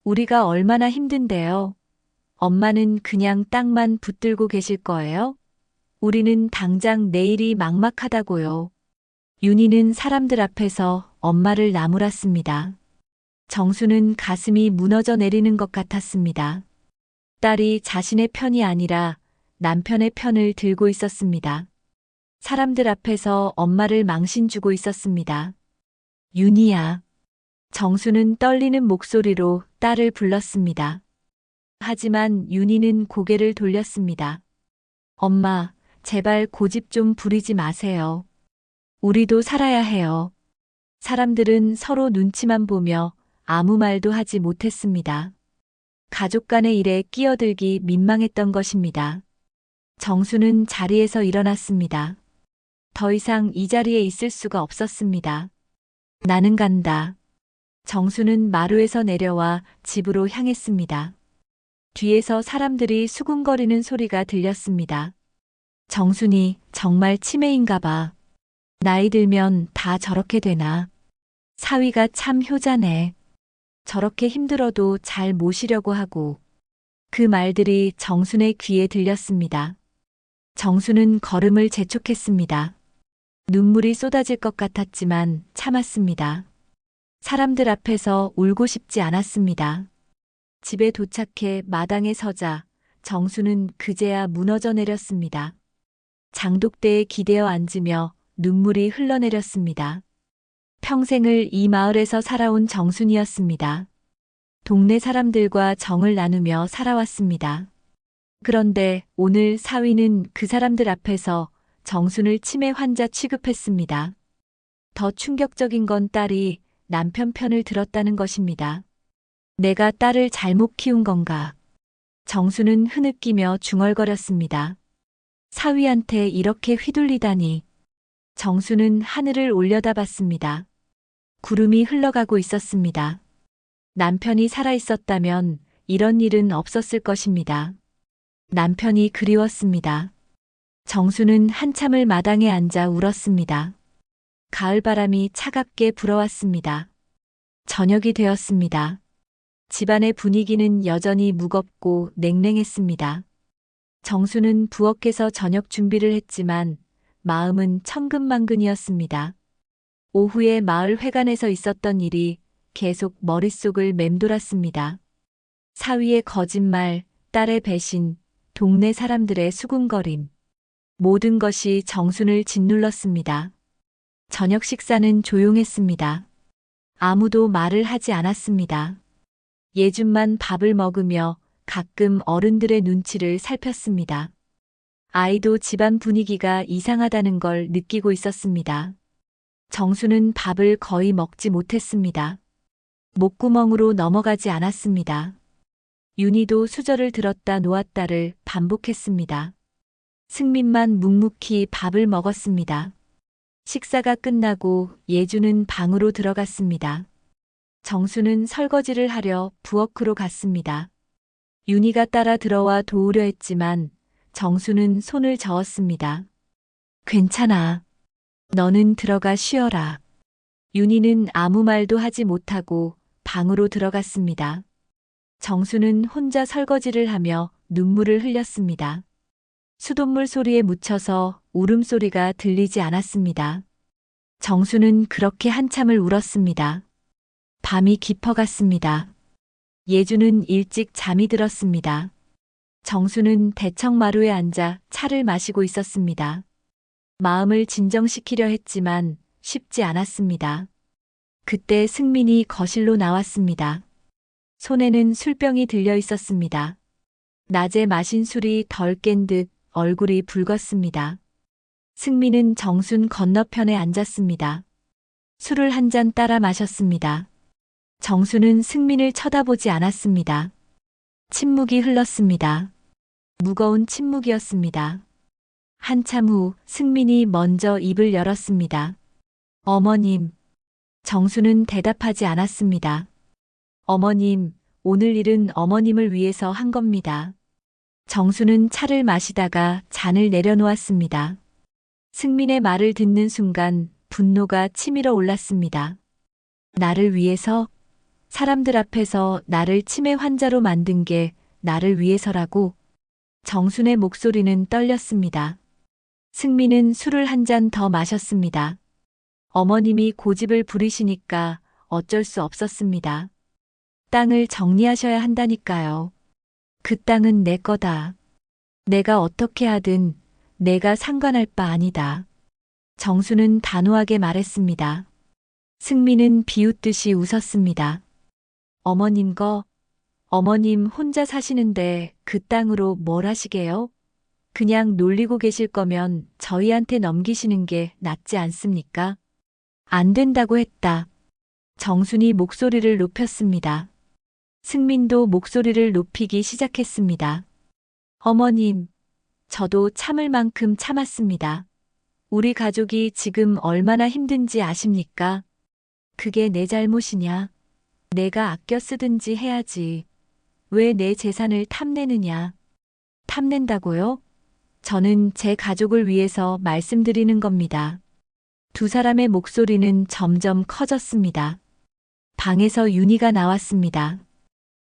우리가 얼마나 힘든데요. 엄마는 그냥 땅만 붙들고 계실 거예요? 우리는 당장 내일이 막막하다고요. 윤희는 사람들 앞에서 엄마를 나무랐습니다. 정수는 가슴이 무너져 내리는 것 같았습니다. 딸이 자신의 편이 아니라 남편의 편을 들고 있었습니다. 사람들 앞에서 엄마를 망신주고 있었습니다. 윤희야. 정수는 떨리는 목소리로 딸을 불렀습니다. 하지만 윤희는 고개를 돌렸습니다. 엄마, 제발 고집 좀 부리지 마세요. 우리도 살아야 해요. 사람들은 서로 눈치만 보며 아무 말도 하지 못했습니다. 가족 간의 일에 끼어들기 민망했던 것입니다. 정수는 자리에서 일어났습니다. 더 이상 이 자리에 있을 수가 없었습니다. 나는 간다. 정수는 마루에서 내려와 집으로 향했습니다. 뒤에서 사람들이 수군거리는 소리가 들렸습니다. 정순이 정말 치매인가 봐. 나이 들면 다 저렇게 되나. 사위가 참 효자네. 저렇게 힘들어도 잘 모시려고 하고. 그 말들이 정순의 귀에 들렸습니다. 정순은 걸음을 재촉했습니다. 눈물이 쏟아질 것 같았지만 참았습니다. 사람들 앞에서 울고 싶지 않았습니다. 집에 도착해 마당에 서자 정수는 그제야 무너져 내렸습니다. 장독대에 기대어 앉으며 눈물이 흘러내렸습니다. 평생을 이 마을에서 살아온 정순이었습니다. 동네 사람들과 정을 나누며 살아왔습니다. 그런데 오늘 사위는 그 사람들 앞에서 정순을 치매 환자 취급했습니다. 더 충격적인 건 딸이 남편 편을 들었다는 것입니다. 내가 딸을 잘못 키운 건가? 정수는 흐느끼며 중얼거렸습니다. 사위한테 이렇게 휘둘리다니. 정수는 하늘을 올려다봤습니다. 구름이 흘러가고 있었습니다. 남편이 살아있었다면 이런 일은 없었을 것입니다. 남편이 그리웠습니다. 정수는 한참을 마당에 앉아 울었습니다. 가을바람이 차갑게 불어왔습니다. 저녁이 되었습니다. 집안의 분위기는 여전히 무겁고 냉랭했습니다. 정수는 부엌에서 저녁 준비를 했지만 마음은 천근만근이었습니다. 오후에 마을 회관에서 있었던 일이 계속 머릿속을 맴돌았습니다. 사위의 거짓말, 딸의 배신, 동네 사람들의 수군거림. 모든 것이 정순을 짓눌렀습니다. 저녁 식사는 조용했습니다. 아무도 말을 하지 않았습니다. 예준만 밥을 먹으며 가끔 어른들의 눈치를 살폈습니다. 아이도 집안 분위기가 이상하다는 걸 느끼고 있었습니다. 정수는 밥을 거의 먹지 못했습니다. 목구멍으로 넘어가지 않았습니다. 윤희도 수저를 들었다 놓았다를 반복했습니다. 승민만 묵묵히 밥을 먹었습니다. 식사가 끝나고 예주는 방으로 들어갔습니다. 정수는 설거지를 하려 부엌으로 갔습니다. 윤희가 따라 들어와 도우려 했지만 정수는 손을 저었습니다. 괜찮아. 너는 들어가 쉬어라. 윤희는 아무 말도 하지 못하고 방으로 들어갔습니다. 정수는 혼자 설거지를 하며 눈물을 흘렸습니다. 수돗물 소리에 묻혀서 울음소리가 들리지 않았습니다. 정수는 그렇게 한참을 울었습니다. 밤이 깊어갔습니다. 예주는 일찍 잠이 들었습니다. 정수는 대청마루에 앉아 차를 마시고 있었습니다. 마음을 진정시키려 했지만 쉽지 않았습니다. 그때 승민이 거실로 나왔습니다. 손에는 술병이 들려 있었습니다. 낮에 마신 술이 덜 깬 듯 얼굴이 붉었습니다. 승민은 정순 건너편에 앉았습니다. 술을 한 잔 따라 마셨습니다. 정수는 승민을 쳐다보지 않았습니다. 침묵이 흘렀습니다. 무거운 침묵이었습니다. 한참 후 승민이 먼저 입을 열었습니다. 어머님. 정수는 대답하지 않았습니다. 어머님, 오늘 일은 어머님을 위해서 한 겁니다. 정수는 차를 마시다가 잔을 내려놓았습니다. 승민의 말을 듣는 순간 분노가 치밀어 올랐습니다. 나를 위해서? 사람들 앞에서 나를 치매 환자로 만든 게 나를 위해서라고? 정순의 목소리는 떨렸습니다. 승민은 술을 한 잔 더 마셨습니다. 어머님이 고집을 부리시니까 어쩔 수 없었습니다. 땅을 정리하셔야 한다니까요. 그 땅은 내 거다. 내가 어떻게 하든 내가 상관할 바 아니다. 정수는 단호하게 말했습니다. 승민은 비웃듯이 웃었습니다. 어머님 혼자 사시는데 그 땅으로 뭘 하시게요? 그냥 놀리고 계실 거면 저희한테 넘기시는 게 낫지 않습니까? 안 된다고 했다. 정순이 목소리를 높였습니다. 승민도 목소리를 높이기 시작했습니다. 어머님, 저도 참을 만큼 참았습니다. 우리 가족이 지금 얼마나 힘든지 아십니까? 그게 내 잘못이냐? 내가 아껴 쓰든지 해야지. 왜 내 재산을 탐내느냐? 탐낸다고요? 저는 제 가족을 위해서 말씀드리는 겁니다. 두 사람의 목소리는 점점 커졌습니다. 방에서 윤희가 나왔습니다.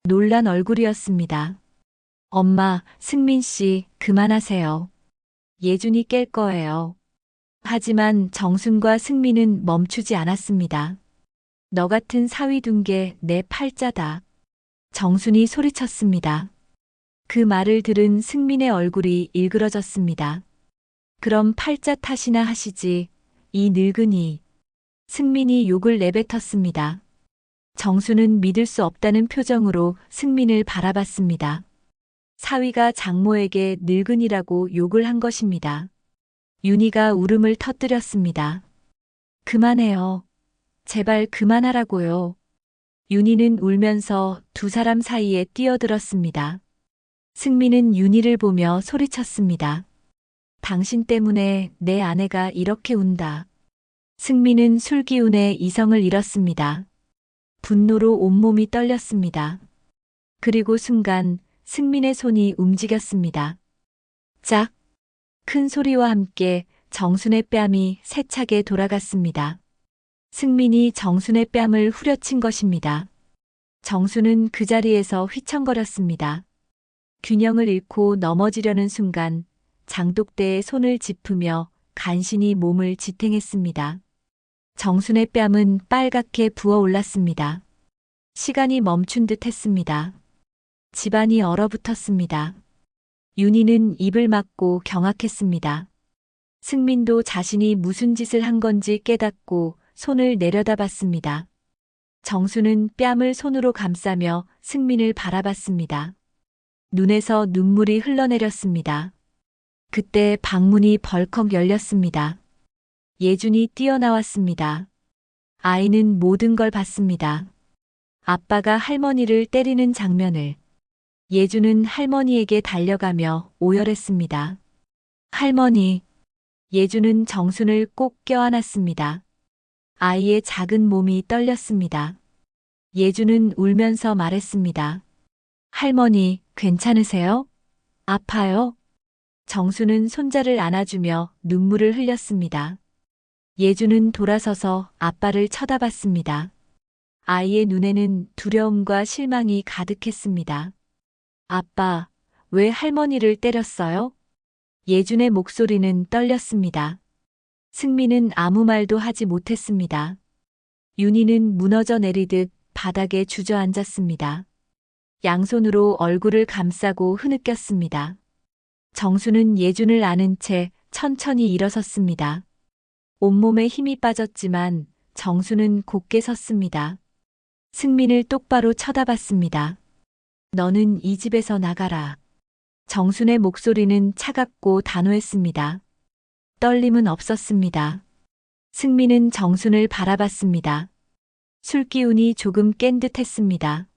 놀란 얼굴이었습니다. 엄마, 승민 씨, 그만하세요. 예준이 깰 거예요. 하지만 정순과 승민은 멈추지 않았습니다. 너 같은 사위 둔 게 내 팔자다. 정순이 소리쳤습니다. 그 말을 들은 승민의 얼굴이 일그러졌습니다. 그럼 팔자 탓이나 하시지, 이 늙은이. 승민이 욕을 내뱉었습니다. 정수는 믿을 수 없다는 표정으로 승민을 바라봤습니다. 사위가 장모에게 늙은이라고 욕을 한 것입니다. 윤희가 울음을 터뜨렸습니다. 그만해요. 제발 그만하라고요. 윤희는 울면서 두 사람 사이에 뛰어들었습니다. 승민은 윤희를 보며 소리쳤습니다. 당신 때문에 내 아내가 이렇게 운다. 승민은 술 기운에 이성을 잃었습니다. 분노로 온몸이 떨렸습니다. 그리고 순간 승민의 손이 움직였습니다. 짝! 큰 소리와 함께 정순의 뺨이 세차게 돌아갔습니다. 승민이 정순의 뺨을 후려친 것입니다. 정순은 그 자리에서 휘청거렸습니다. 균형을 잃고 넘어지려는 순간 장독대에 손을 짚으며 간신히 몸을 지탱했습니다. 정순의 뺨은 빨갛게 부어올랐습니다. 시간이 멈춘 듯 했습니다. 집안이 얼어붙었습니다. 윤희는 입을 막고 경악했습니다. 승민도 자신이 무슨 짓을 한 건지 깨닫고 손을 내려다봤습니다. 정수는 뺨을 손으로 감싸며 승민을 바라봤습니다. 눈에서 눈물이 흘러내렸습니다. 그때 방문이 벌컥 열렸습니다. 예준이 뛰어나왔습니다. 아이는 모든 걸 봤습니다. 아빠가 할머니를 때리는 장면을. 예준은 할머니에게 달려가며 오열했습니다. 할머니. 예준은 정순을 꼭 껴안았습니다. 아이의 작은 몸이 떨렸습니다. 예준은 울면서 말했습니다. 할머니, 괜찮으세요? 아파요? 정수는 손자를 안아주며 눈물을 흘렸습니다. 예준은 돌아서서 아빠를 쳐다봤습니다. 아이의 눈에는 두려움과 실망이 가득했습니다. 아빠, 왜 할머니를 때렸어요? 예준의 목소리는 떨렸습니다. 승민은 아무 말도 하지 못했습니다. 윤희는 무너져 내리듯 바닥에 주저앉았습니다. 양손으로 얼굴을 감싸고 흐느꼈습니다. 정수는 예준을 안은 채 천천히 일어섰습니다. 온몸에 힘이 빠졌지만 정수는 곧게 섰습니다. 승민을 똑바로 쳐다봤습니다. 너는 이 집에서 나가라. 정순의 목소리는 차갑고 단호했습니다. 떨림은 없었습니다. 승민은 정순을 바라봤습니다. 술기운이 조금 깬 듯했습니다.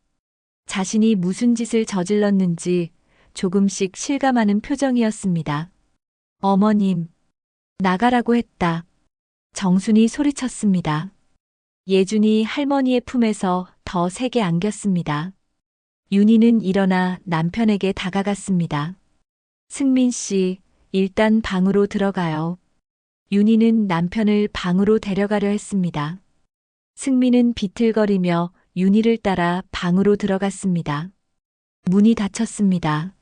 자신이 무슨 짓을 저질렀는지 조금씩 실감하는 표정이었습니다. 어머님, 나가라고 했다. 정순이 소리쳤습니다. 예준이 할머니의 품에서 더 세게 안겼습니다. 윤희는 일어나 남편에게 다가갔습니다. 승민 씨, 일단 방으로 들어가요. 윤희는 남편을 방으로 데려가려 했습니다. 승민은 비틀거리며 윤희를 따라 방으로 들어갔습니다. 문이 닫혔습니다.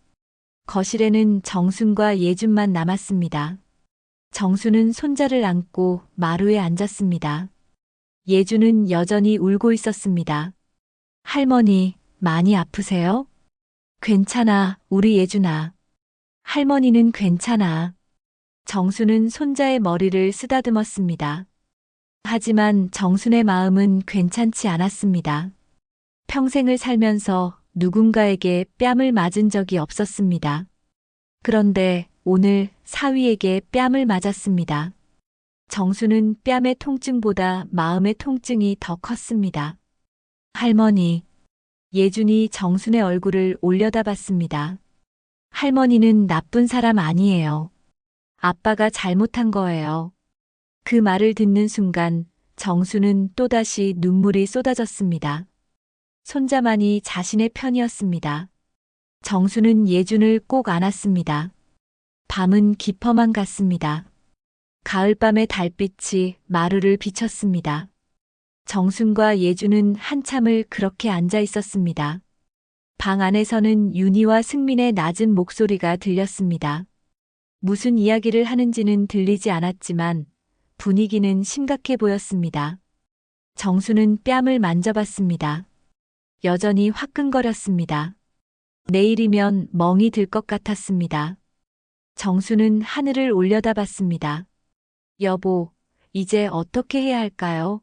거실에는 정순과 예준만 남았습니다. 정순은 손자를 안고 마루에 앉았습니다. 예준은 여전히 울고 있었습니다. 할머니, 많이 아프세요? 괜찮아, 우리 예준아. 할머니는 괜찮아. 정순은 손자의 머리를 쓰다듬었습니다. 하지만 정순의 마음은 괜찮지 않았습니다. 평생을 살면서 누군가에게 뺨을 맞은 적이 없었습니다. 그런데 오늘 사위에게 뺨을 맞았습니다. 정수는 뺨의 통증보다 마음의 통증이 더 컸습니다. 할머니. 예준이 정순의 얼굴을 올려다봤습니다. 할머니는 나쁜 사람 아니에요. 아빠가 잘못한 거예요. 그 말을 듣는 순간 정수는 또다시 눈물이 쏟아졌습니다. 손자만이 자신의 편이었습니다. 정수는 예준을 꼭 안았습니다. 밤은 깊어만 갔습니다. 가을밤의 달빛이 마루를 비쳤습니다. 정순과 예준은 한참을 그렇게 앉아 있었습니다. 방 안에서는 윤희와 승민의 낮은 목소리가 들렸습니다. 무슨 이야기를 하는지는 들리지 않았지만 분위기는 심각해 보였습니다. 정수는 뺨을 만져봤습니다. 여전히 화끈거렸습니다. 내일이면 멍이 들 것 같았습니다. 정수는 하늘을 올려다봤습니다. 여보, 이제 어떻게 해야 할까요?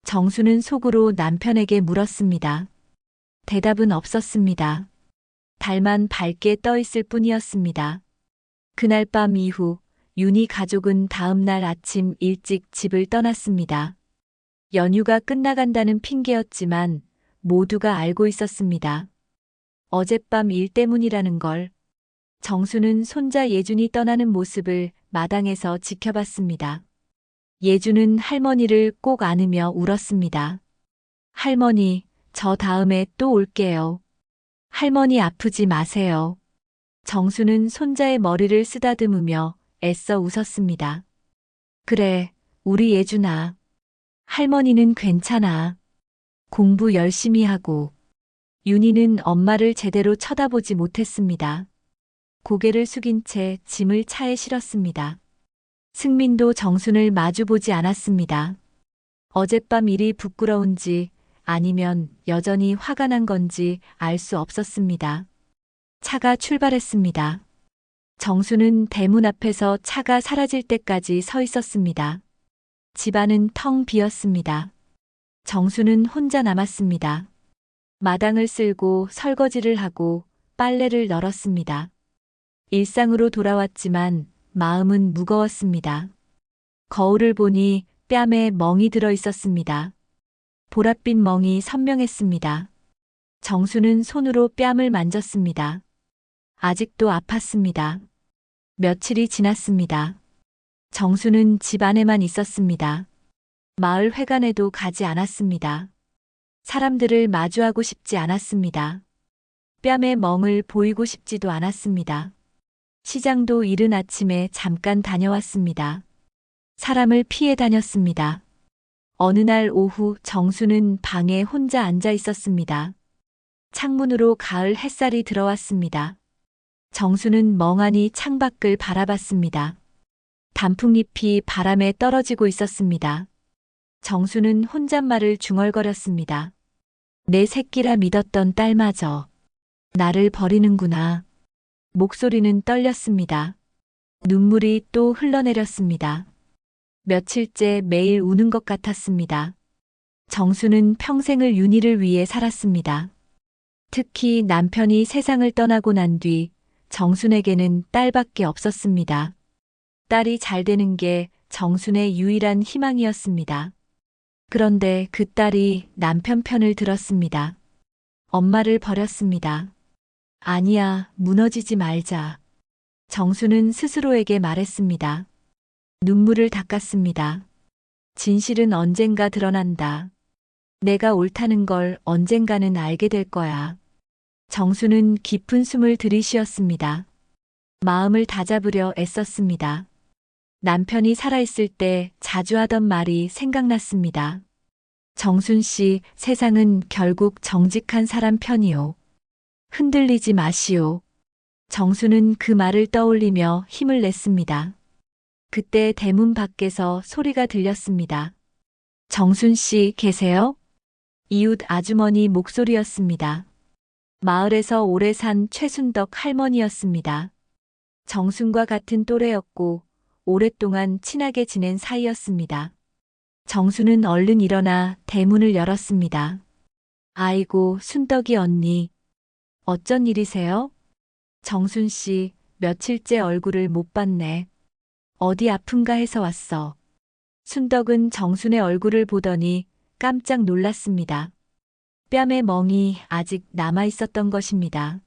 정수는 속으로 남편에게 물었습니다. 대답은 없었습니다. 달만 밝게 떠 있을 뿐이었습니다. 그날 밤 이후 윤희 가족은 다음 날 아침 일찍 집을 떠났습니다. 연휴가 끝나간다는 핑계였지만 모두가 알고 있었습니다. 어젯밤 일 때문이라는 걸. 정수는 손자 예준이 떠나는 모습을 마당에서 지켜봤습니다. 예준은 할머니를 꼭 안으며 울었습니다. 할머니, 저 다음에 또 올게요. 할머니 아프지 마세요. 정수는 손자의 머리를 쓰다듬으며 애써 웃었습니다. 그래, 우리 예준아. 할머니는 괜찮아. 공부 열심히 하고. 윤희는 엄마를 제대로 쳐다보지 못했습니다. 고개를 숙인 채 짐을 차에 실었습니다. 승민도 정순을 마주보지 않았습니다. 어젯밤 일이 부끄러운지 아니면 여전히 화가 난 건지 알 수 없었습니다. 차가 출발했습니다. 정수는 대문 앞에서 차가 사라질 때까지 서 있었습니다. 집안은 텅 비었습니다. 정수는 혼자 남았습니다. 마당을 쓸고 설거지를 하고 빨래를 널었습니다. 일상으로 돌아왔지만 마음은 무거웠습니다. 거울을 보니 뺨에 멍이 들어 있었습니다. 보랏빛 멍이 선명했습니다. 정수는 손으로 뺨을 만졌습니다. 아직도 아팠습니다. 며칠이 지났습니다. 정수는 집 안에만 있었습니다. 마을 회관에도 가지 않았습니다. 사람들을 마주하고 싶지 않았습니다. 뺨의 멍을 보이고 싶지도 않았습니다. 시장도 이른 아침에 잠깐 다녀왔습니다. 사람을 피해 다녔습니다. 어느 날 오후 정수는 방에 혼자 앉아 있었습니다. 창문으로 가을 햇살이 들어왔습니다. 정수는 멍하니 창밖을 바라봤습니다. 단풍잎이 바람에 떨어지고 있었습니다. 정수는 혼잣말을 중얼거렸습니다. 내 새끼라 믿었던 딸마저 나를 버리는구나. 목소리는 떨렸습니다. 눈물이 또 흘러내렸습니다. 며칠째 매일 우는 것 같았습니다. 정수는 평생을 윤희를 위해 살았습니다. 특히 남편이 세상을 떠나고 난 뒤 정순에게는 딸밖에 없었습니다. 딸이 잘 되는 게 정순의 유일한 희망이었습니다. 그런데 그 딸이 남편 편을 들었습니다. 엄마를 버렸습니다. 아니야, 무너지지 말자. 정수는 스스로에게 말했습니다. 눈물을 닦았습니다. 진실은 언젠가 드러난다. 내가 옳다는 걸 언젠가는 알게 될 거야. 정수는 깊은 숨을 들이쉬었습니다. 마음을 다잡으려 애썼습니다. 남편이 살아있을 때 자주 하던 말이 생각났습니다. 정순 씨, 세상은 결국 정직한 사람 편이요. 흔들리지 마시오. 정수는 그 말을 떠올리며 힘을 냈습니다. 그때 대문 밖에서 소리가 들렸습니다. 정순 씨 계세요? 이웃 아주머니 목소리였습니다. 마을에서 오래 산 최순덕 할머니였습니다. 정순과 같은 또래였고 오랫동안 친하게 지낸 사이였습니다. 정수는 얼른 일어나 대문을 열었습니다. 아이고, 순덕이 언니. 어쩐 일이세요? 정순 씨, 며칠째 얼굴을 못 봤네. 어디 아픈가 해서 왔어. 순덕은 정순의 얼굴을 보더니 깜짝 놀랐습니다. 뺨에 멍이 아직 남아 있었던 것입니다.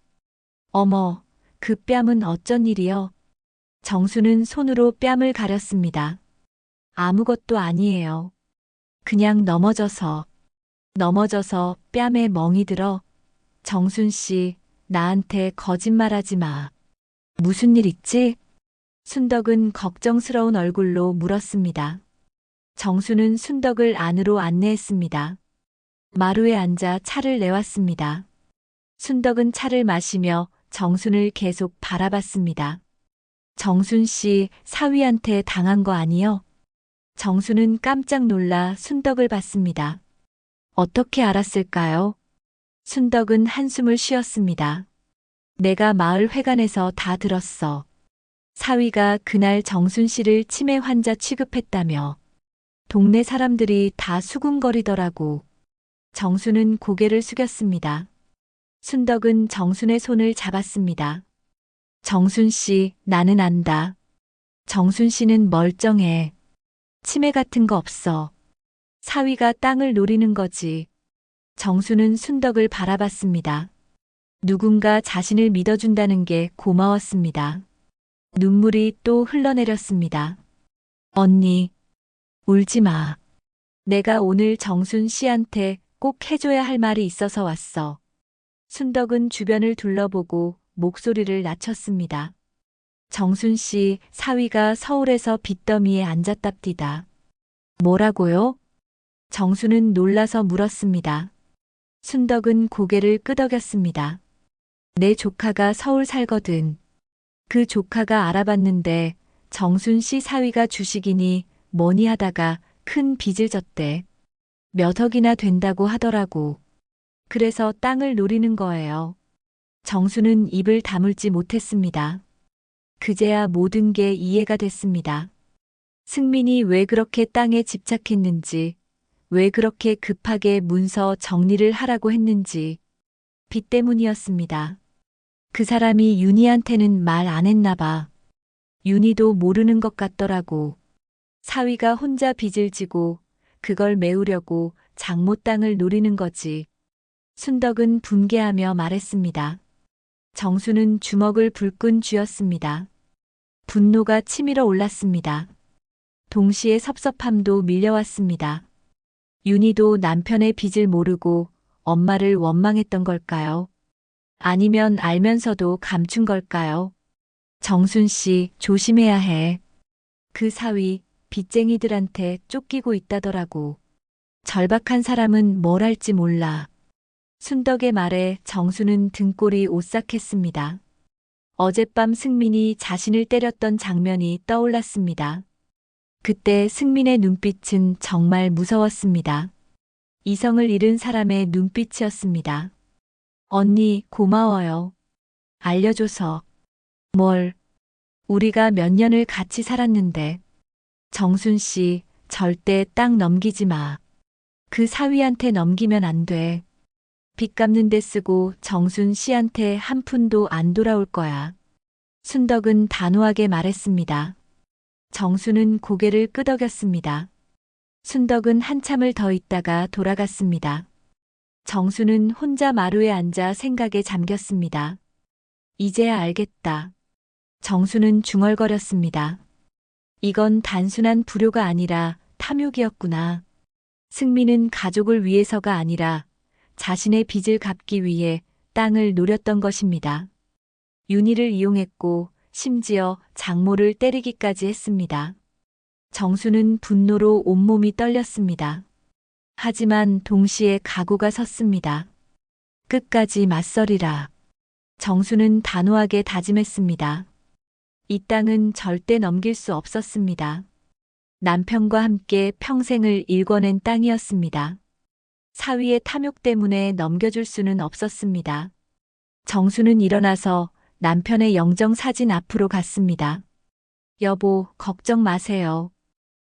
어머, 그 뺨은 어쩐 일이요? 정수는 손으로 뺨을 가렸습니다. 아무것도 아니에요. 그냥 넘어져서 뺨에 멍이 들어. 정순 씨, 나한테 거짓말하지 마. 무슨 일 있지? 순덕은 걱정스러운 얼굴로 물었습니다. 정수는 순덕을 안으로 안내했습니다. 마루에 앉아 차를 내왔습니다. 순덕은 차를 마시며 정순을 계속 바라봤습니다. 정순 씨, 사위한테 당한 거 아니요? 정순은 깜짝 놀라 순덕을 봤습니다. 어떻게 알았을까요? 순덕은 한숨을 쉬었습니다. 내가 마을 회관에서 다 들었어. 사위가 그날 정순 씨를 치매 환자 취급했다며. 동네 사람들이 다 수군거리더라고. 정순은 고개를 숙였습니다. 순덕은 정순의 손을 잡았습니다. 정순 씨, 나는 안다. 정순 씨는 멀쩡해. 치매 같은 거 없어. 사위가 땅을 노리는 거지. 정수는 순덕을 바라봤습니다. 누군가 자신을 믿어준다는 게 고마웠습니다. 눈물이 또 흘러내렸습니다. 언니, 울지 마. 내가 오늘 정순 씨한테 꼭 해줘야 할 말이 있어서 왔어. 순덕은 주변을 둘러보고 목소리를 낮췄습니다. 정순 씨, 사위가 서울에서 빚더미에 앉았답디다. 뭐라고요? 정수는 놀라서 물었습니다. 순덕은 고개를 끄덕였습니다. 내 조카가 서울 살거든. 그 조카가 알아봤는데 정순 씨 사위가 주식이니 뭐니 하다가 큰 빚을 졌대. 몇 억이나 된다고 하더라고. 그래서 땅을 노리는 거예요. 정수는 입을 다물지 못했습니다. 그제야 모든 게 이해가 됐습니다. 승민이 왜 그렇게 땅에 집착했는지, 왜 그렇게 급하게 문서 정리를 하라고 했는지, 빚 때문이었습니다. 그 사람이 윤희한테는 말 안 했나 봐. 윤희도 모르는 것 같더라고. 사위가 혼자 빚을 지고 그걸 메우려고 장모 땅을 노리는 거지. 순덕은 분개하며 말했습니다. 정수는 주먹을 불끈 쥐었습니다. 분노가 치밀어 올랐습니다. 동시에 섭섭함도 밀려왔습니다. 윤희도 남편의 빚을 모르고 엄마를 원망했던 걸까요? 아니면 알면서도 감춘 걸까요? 정순 씨, 조심해야 해. 그 사위, 빚쟁이들한테 쫓기고 있다더라고. 절박한 사람은 뭘 할지 몰라. 순덕의 말에 정수는 등골이 오싹했습니다. 어젯밤 승민이 자신을 때렸던 장면이 떠올랐습니다. 그때 승민의 눈빛은 정말 무서웠습니다. 이성을 잃은 사람의 눈빛이었습니다. 언니, 고마워요. 알려줘서. 뭘? 우리가 몇 년을 같이 살았는데. 정순 씨, 절대 땅 넘기지 마. 그 사위한테 넘기면 안 돼. 빚 갚는 데 쓰고 정순 씨한테 한 푼도 안 돌아올 거야. 순덕은 단호하게 말했습니다. 정수는 고개를 끄덕였습니다. 순덕은 한참을 더 있다가 돌아갔습니다. 정수는 혼자 마루에 앉아 생각에 잠겼습니다. 이제야 알겠다. 정수는 중얼거렸습니다. 이건 단순한 불효가 아니라 탐욕이었구나. 승민은 가족을 위해서가 아니라 자신의 빚을 갚기 위해 땅을 노렸던 것입니다. 윤희를 이용했고 심지어 장모를 때리기까지 했습니다. 정수는 분노로 온몸이 떨렸습니다. 하지만 동시에 각오가 섰습니다. 끝까지 맞서리라. 정수는 단호하게 다짐했습니다. 이 땅은 절대 넘길 수 없었습니다. 남편과 함께 평생을 일궈낸 땅이었습니다. 사위의 탐욕 때문에 넘겨줄 수는 없었습니다. 정수는 일어나서 남편의 영정 사진 앞으로 갔습니다. 여보, 걱정 마세요.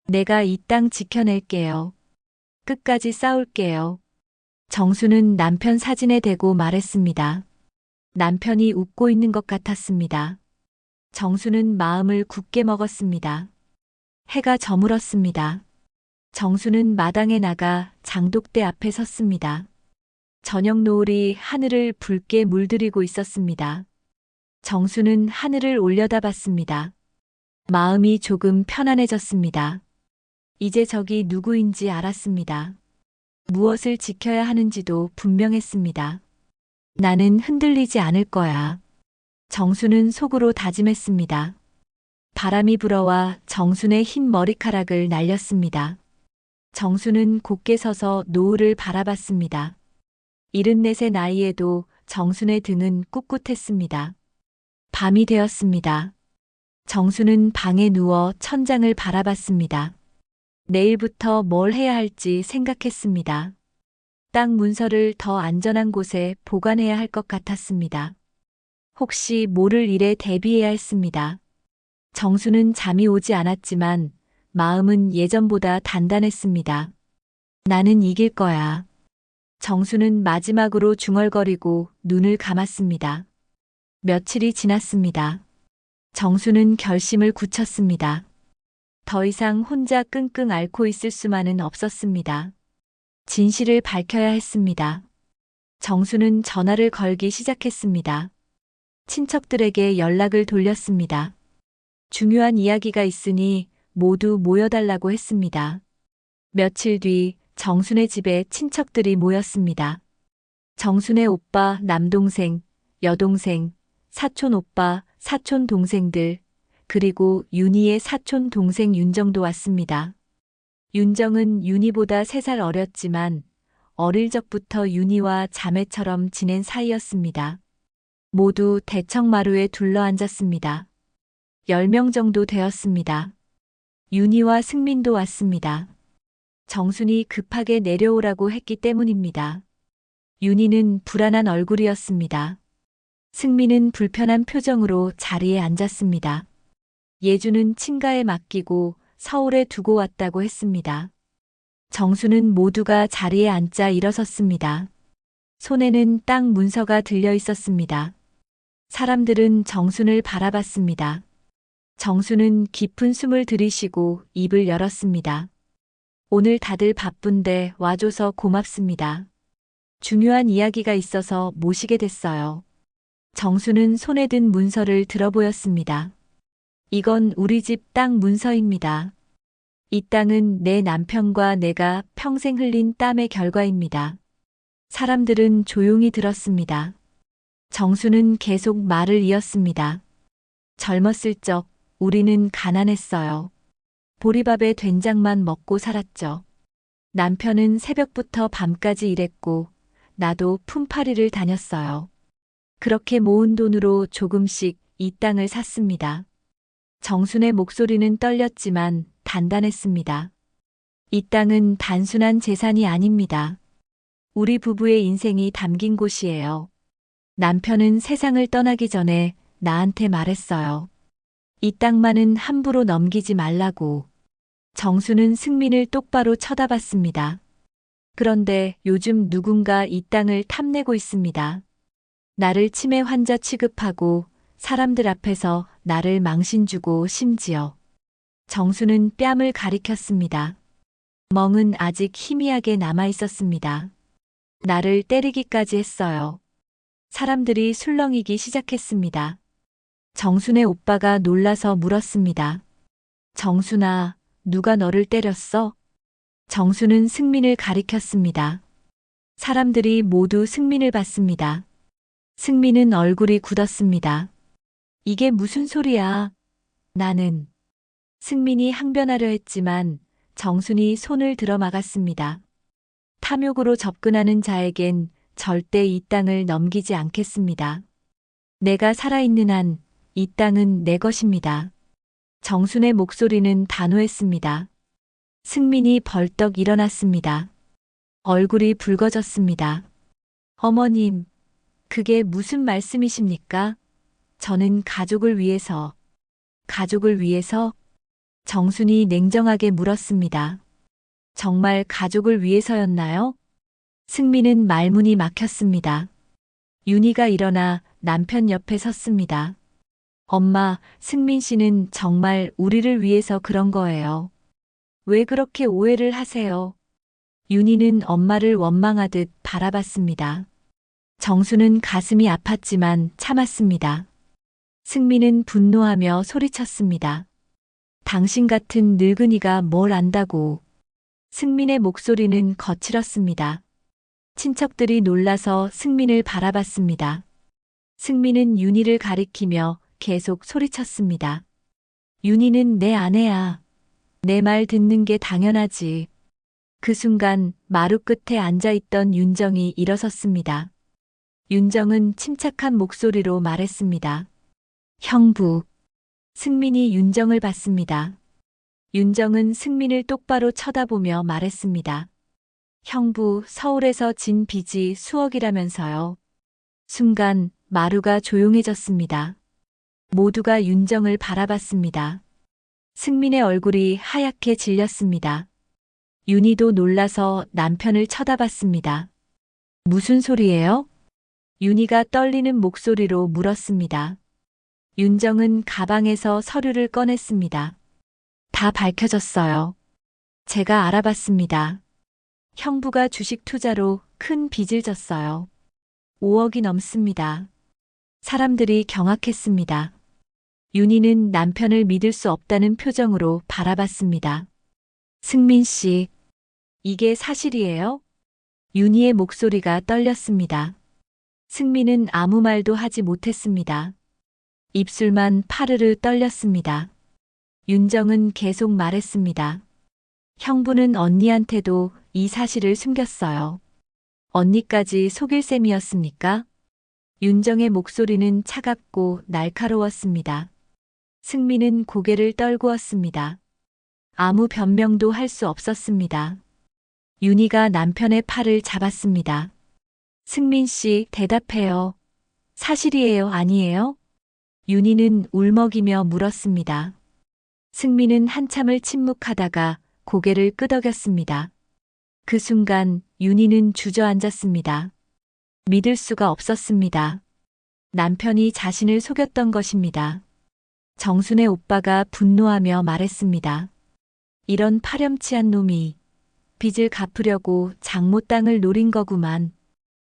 내가 이 땅 지켜낼게요. 끝까지 싸울게요. 정수는 남편 사진에 대고 말했습니다. 남편이 웃고 있는 것 같았습니다. 정수는 마음을 굳게 먹었습니다. 해가 저물었습니다. 정수는 마당에 나가 장독대 앞에 섰습니다. 저녁 노을이 하늘을 붉게 물들이고 있었습니다. 정수는 하늘을 올려다봤습니다. 마음이 조금 편안해졌습니다. 이제 적이 누구인지 알았습니다. 무엇을 지켜야 하는지도 분명했습니다. 나는 흔들리지 않을 거야. 정수는 속으로 다짐했습니다. 바람이 불어와 정순의 흰 머리카락을 날렸습니다. 정수는 곧게 서서 노을을 바라봤습니다. 74의 나이에도 정순의 등은 꿋꿋했습니다. 밤이 되었습니다. 정수는 방에 누워 천장을 바라봤습니다. 내일부터 뭘 해야 할지 생각했습니다. 땅 문서를 더 안전한 곳에 보관해야 할 것 같았습니다. 혹시 모를 일에 대비해야 했습니다. 정수는 잠이 오지 않았지만 마음은 예전보다 단단했습니다. 나는 이길 거야. 정수는 마지막으로 중얼거리고 눈을 감았습니다. 며칠이 지났습니다. 정수는 결심을 굳혔습니다. 더 이상 혼자 끙끙 앓고 있을 수만은 없었습니다. 진실을 밝혀야 했습니다. 정수는 전화를 걸기 시작했습니다. 친척들에게 연락을 돌렸습니다. 중요한 이야기가 있으니 모두 모여달라고 했습니다. 며칠 뒤 정순의 집에 친척들이 모였습니다. 정순의 오빠, 남동생, 여동생, 사촌 오빠, 사촌 동생들, 그리고 윤희의 사촌 동생 윤정도 왔습니다. 윤정은 윤희보다 3살 어렸지만 어릴 적부터 윤희와 자매처럼 지낸 사이였습니다. 모두 대청마루에 둘러앉았습니다. 10명 정도 되었습니다. 윤희와 승민도 왔습니다. 정순이 급하게 내려오라고 했기 때문입니다. 윤희는 불안한 얼굴이었습니다. 승민은 불편한 표정으로 자리에 앉았습니다. 예주는 친가에 맡기고 서울에 두고 왔다고 했습니다. 정수는 모두가 자리에 앉아 일어섰습니다. 손에는 땅 문서가 들려 있었습니다. 사람들은 정순을 바라봤습니다. 정수는 깊은 숨을 들이쉬고 입을 열었습니다. 오늘 다들 바쁜데 와줘서 고맙습니다. 중요한 이야기가 있어서 모시게 됐어요. 정수는 손에 든 문서를 들어보였습니다. 이건 우리 집 땅 문서입니다. 이 땅은 내 남편과 내가 평생 흘린 땀의 결과입니다. 사람들은 조용히 들었습니다. 정수는 계속 말을 이었습니다. 젊었을 적 우리는 가난했어요. 보리밥에 된장만 먹고 살았죠. 남편은 새벽부터 밤까지 일했고 나도 품팔이를 다녔어요. 그렇게 모은 돈으로 조금씩 이 땅을 샀습니다. 정순의 목소리는 떨렸지만 단단했습니다. 이 땅은 단순한 재산이 아닙니다. 우리 부부의 인생이 담긴 곳이에요. 남편은 세상을 떠나기 전에 나한테 말했어요. 이 땅만은 함부로 넘기지 말라고. 정수는 승민을 똑바로 쳐다봤습니다. 그런데 요즘 누군가 이 땅을 탐내고 있습니다. 나를 치매 환자 취급하고 사람들 앞에서 나를 망신주고 심지어 정수는 뺨을 가리켰습니다. 멍은 아직 희미하게 남아 있었습니다. 나를 때리기까지 했어요. 사람들이 술렁이기 시작했습니다. 정순의 오빠가 놀라서 물었습니다. 정순아, 누가 너를 때렸어? 정수는 승민을 가리켰습니다. 사람들이 모두 승민을 봤습니다. 승민은 얼굴이 굳었습니다. 이게 무슨 소리야? 나는. 승민이 항변하려 했지만 정순이 손을 들어 막았습니다. 탐욕으로 접근하는 자에겐 절대 이 땅을 넘기지 않겠습니다. 내가 살아있는 한 이 땅은 내 것입니다. 정순의 목소리는 단호했습니다. 승민이 벌떡 일어났습니다. 얼굴이 붉어졌습니다. 어머님, 그게 무슨 말씀이십니까? 저는 가족을 위해서. 가족을 위해서? 정순이 냉정하게 물었습니다. 정말 가족을 위해서였나요? 승민은 말문이 막혔습니다. 윤희가 일어나 남편 옆에 섰습니다. 엄마, 승민 씨는 정말 우리를 위해서 그런 거예요. 왜 그렇게 오해를 하세요? 윤희는 엄마를 원망하듯 바라봤습니다. 정수는 가슴이 아팠지만 참았습니다. 승민은 분노하며 소리쳤습니다. 당신 같은 늙은이가 뭘 안다고. 승민의 목소리는 거칠었습니다. 친척들이 놀라서 승민을 바라봤습니다. 승민은 윤희를 가리키며 계속 소리쳤습니다. 윤희는 내 아내야. 내 말 듣는 게 당연하지. 그 순간 마루 끝에 앉아있던 윤정이 일어섰습니다. 윤정은 침착한 목소리로 말했습니다. 형부. 승민이 윤정을 봤습니다. 윤정은 승민을 똑바로 쳐다보며 말했습니다. 형부, 서울에서 진 빚이 수억이라면서요. 순간 마루가 조용해졌습니다. 모두가 윤정을 바라봤습니다. 승민의 얼굴이 하얗게 질렸습니다. 윤희도 놀라서 남편을 쳐다봤습니다. 무슨 소리예요? 윤희가 떨리는 목소리로 물었습니다. 윤정은 가방에서 서류를 꺼냈습니다. 다 밝혀졌어요. 제가 알아봤습니다. 형부가 주식 투자로 큰 빚을 졌어요. 5억이 넘습니다. 사람들이 경악했습니다. 윤희는 남편을 믿을 수 없다는 표정으로 바라봤습니다. 승민 씨, 이게 사실이에요? 윤희의 목소리가 떨렸습니다. 승민은 아무 말도 하지 못했습니다. 입술만 파르르 떨렸습니다. 윤정은 계속 말했습니다. 형부는 언니한테도 이 사실을 숨겼어요. 언니까지 속일 셈이었습니까? 윤정의 목소리는 차갑고 날카로웠습니다. 승민은 고개를 떨구었습니다. 아무 변명도 할 수 없었습니다. 윤희가 남편의 팔을 잡았습니다. 승민 씨, 대답해요. 사실이에요, 아니에요? 윤희는 울먹이며 물었습니다. 승민은 한참을 침묵하다가 고개를 끄덕였습니다. 그 순간 윤희는 주저앉았습니다. 믿을 수가 없었습니다. 남편이 자신을 속였던 것입니다. 정순의 오빠가 분노하며 말했습니다. 이런 파렴치한 놈이 빚을 갚으려고 장모 땅을 노린 거구만.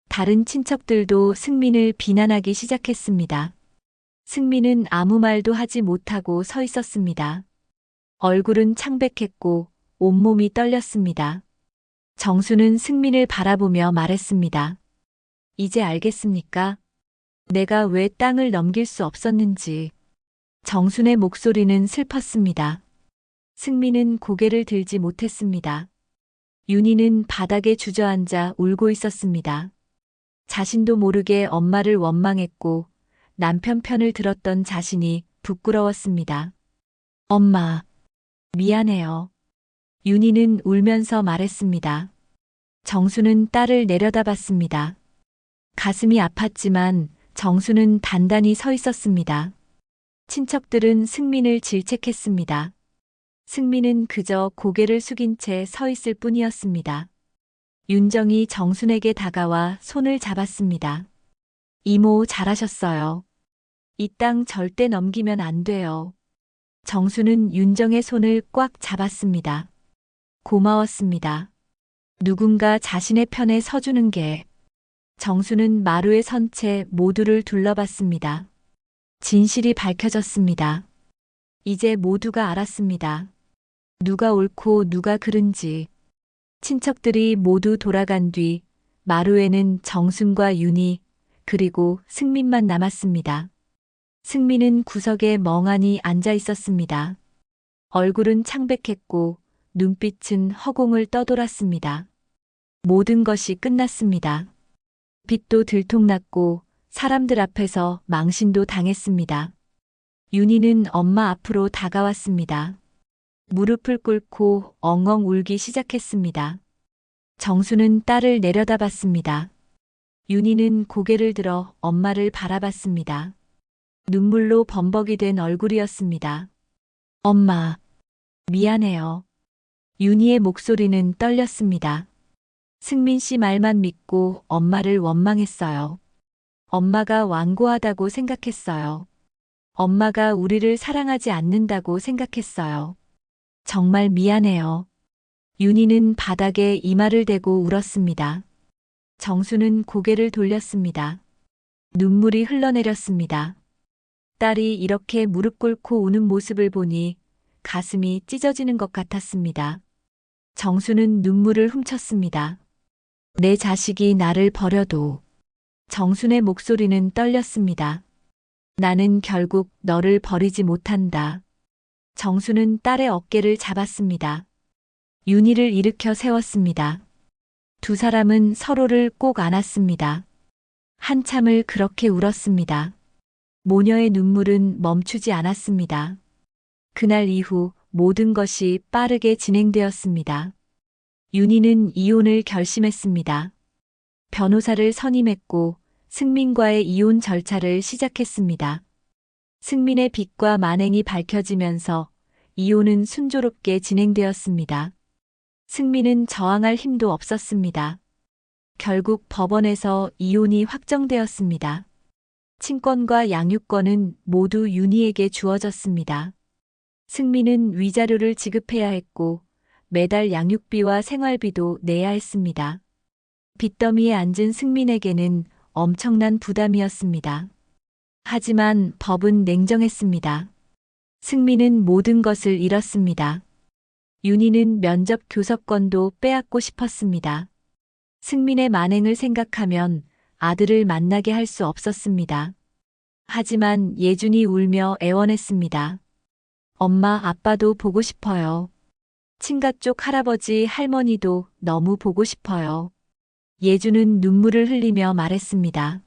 다른 친척들도 승민을 비난하기 시작했습니다. 승민은 아무 말도 하지 못하고 서 있었습니다. 얼굴은 창백했고 온몸이 떨렸습니다. 정수는 승민을 바라보며 말했습니다. 이제 알겠습니까? 내가 왜 땅을 넘길 수 없었는지. 정순의 목소리는 슬펐습니다. 승민은 고개를 들지 못했습니다. 윤희는 바닥에 주저앉아 울고 있었습니다. 자신도 모르게 엄마를 원망했고 남편 편을 들었던 자신이 부끄러웠습니다. 엄마, 미안해요. 윤희는 울면서 말했습니다. 정수는 딸을 내려다봤습니다. 가슴이 아팠지만 정수는 단단히 서 있었습니다. 친척들은 승민을 질책했습니다. 승민은 그저 고개를 숙인 채 서 있을 뿐이었습니다. 윤정이 정순에게 다가와 손을 잡았습니다. 이모, 잘하셨어요. 이 땅 절대 넘기면 안 돼요. 정수는 윤정의 손을 꽉 잡았습니다. 고마웠습니다. 누군가 자신의 편에 서주는 게. 정수는 마루에 선 채 모두를 둘러봤습니다. 진실이 밝혀졌습니다. 이제 모두가 알았습니다. 누가 옳고 누가 그른지. 친척들이 모두 돌아간 뒤 마루에는 정순과 윤희 그리고 승민만 남았습니다. 승민은 구석에 멍하니 앉아 있었습니다. 얼굴은 창백했고 눈빛은 허공을 떠돌았습니다. 모든 것이 끝났습니다. 빚도 들통났고 사람들 앞에서 망신도 당했습니다. 윤희는 엄마 앞으로 다가왔습니다. 무릎을 꿇고 엉엉 울기 시작했습니다. 정수는 딸을 내려다봤습니다. 윤희는 고개를 들어 엄마를 바라봤습니다. 눈물로 범벅이 된 얼굴이었습니다. 엄마, 미안해요. 윤희의 목소리는 떨렸습니다. 승민 씨 말만 믿고 엄마를 원망했어요. 엄마가 완고하다고 생각했어요. 엄마가 우리를 사랑하지 않는다고 생각했어요. 정말 미안해요. 윤희는 바닥에 이마를 대고 울었습니다. 정수는 고개를 돌렸습니다. 눈물이 흘러내렸습니다. 딸이 이렇게 무릎 꿇고 우는 모습을 보니 가슴이 찢어지는 것 같았습니다. 정수는 눈물을 훔쳤습니다. 내 자식이 나를 버려도. 정순의 목소리는 떨렸습니다. 나는 결국 너를 버리지 못한다. 정수는 딸의 어깨를 잡았습니다. 윤희를 일으켜 세웠습니다. 두 사람은 서로를 꼭 안았습니다. 한참을 그렇게 울었습니다. 모녀의 눈물은 멈추지 않았습니다. 그날 이후 모든 것이 빠르게 진행되었습니다. 윤희는 이혼을 결심했습니다. 변호사를 선임했고 승민과의 이혼 절차를 시작했습니다. 승민의 빚과 만행이 밝혀지면서 이혼은 순조롭게 진행되었습니다. 승민은 저항할 힘도 없었습니다. 결국 법원에서 이혼이 확정되었습니다. 친권과 양육권은 모두 윤희에게 주어졌습니다. 승민은 위자료를 지급해야 했고 매달 양육비와 생활비도 내야 했습니다. 빚더미에 앉은 승민에게는 엄청난 부담이었습니다. 하지만 법은 냉정했습니다. 승민은 모든 것을 잃었습니다. 윤희는 면접 교섭권도 빼앗고 싶었습니다. 승민의 만행을 생각하면 아들을 만나게 할 수 없었습니다. 하지만 예준이 울며 애원했습니다. 엄마, 아빠도 보고 싶어요. 친가 쪽 할아버지, 할머니도 너무 보고 싶어요. 예준은 눈물을 흘리며 말했습니다.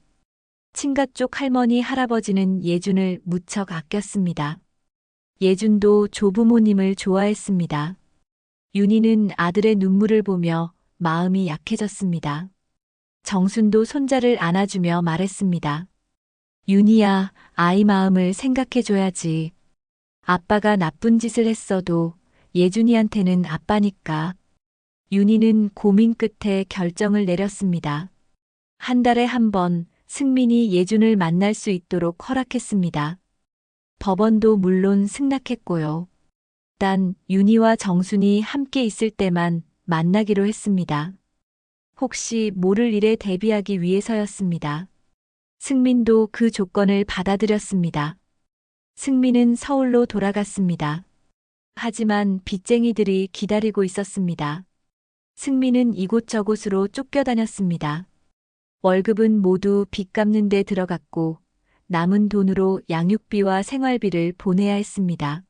친가 쪽 할머니, 할아버지는 예준을 무척 아꼈습니다. 예준도 조부모님을 좋아했습니다. 윤희는 아들의 눈물을 보며 마음이 약해졌습니다. 정순도 손자를 안아주며 말했습니다. 윤희야, 아이 마음을 생각해줘야지. 아빠가 나쁜 짓을 했어도 예준이한테는 아빠니까. 윤희는 고민 끝에 결정을 내렸습니다. 한 달에 한 번 승민이 예준을 만날 수 있도록 허락했습니다. 법원도 물론 승낙했고요. 단 윤희와 정순이 함께 있을 때만 만나기로 했습니다. 혹시 모를 일에 대비하기 위해서였습니다. 승민도 그 조건을 받아들였습니다. 승민은 서울로 돌아갔습니다. 하지만 빚쟁이들이 기다리고 있었습니다. 승민은 이곳저곳으로 쫓겨다녔습니다. 월급은 모두 빚 갚는 데 들어갔고 남은 돈으로 양육비와 생활비를 보내야 했습니다.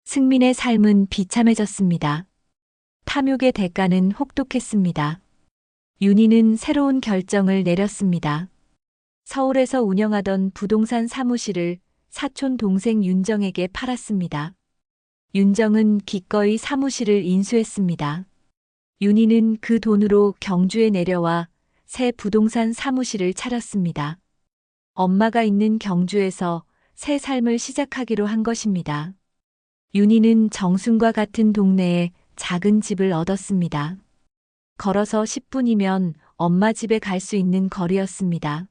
승민의 삶은 비참해졌습니다. 탐욕의 대가는 혹독했습니다. 윤희는 새로운 결정을 내렸습니다. 서울에서 운영하던 부동산 사무실을 사촌 동생 윤정에게 팔았습니다. 윤정은 기꺼이 사무실을 인수했습니다. 윤희는 그 돈으로 경주에 내려와 새 부동산 사무실을 차렸습니다. 엄마가 있는 경주에서 새 삶을 시작하기로 한 것입니다. 윤희는 정순과 같은 동네에 작은 집을 얻었습니다. 걸어서 10분이면 엄마 집에 갈 수 있는 거리였습니다.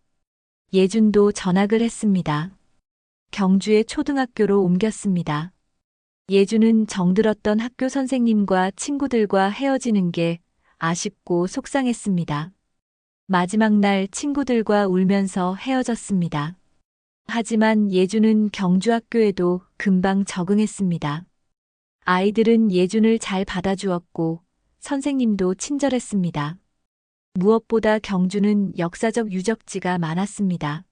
예준도 전학을 했습니다. 경주의 초등학교로 옮겼습니다. 예준은 정들었던 학교 선생님과 친구들과 헤어지는 게 아쉽고 속상했습니다. 마지막 날 친구들과 울면서 헤어졌습니다. 하지만 예준은 경주학교에도 금방 적응했습니다. 아이들은 예준을 잘 받아주었고 선생님도 친절했습니다. 무엇보다 경주는 역사적 유적지가 많았습니다.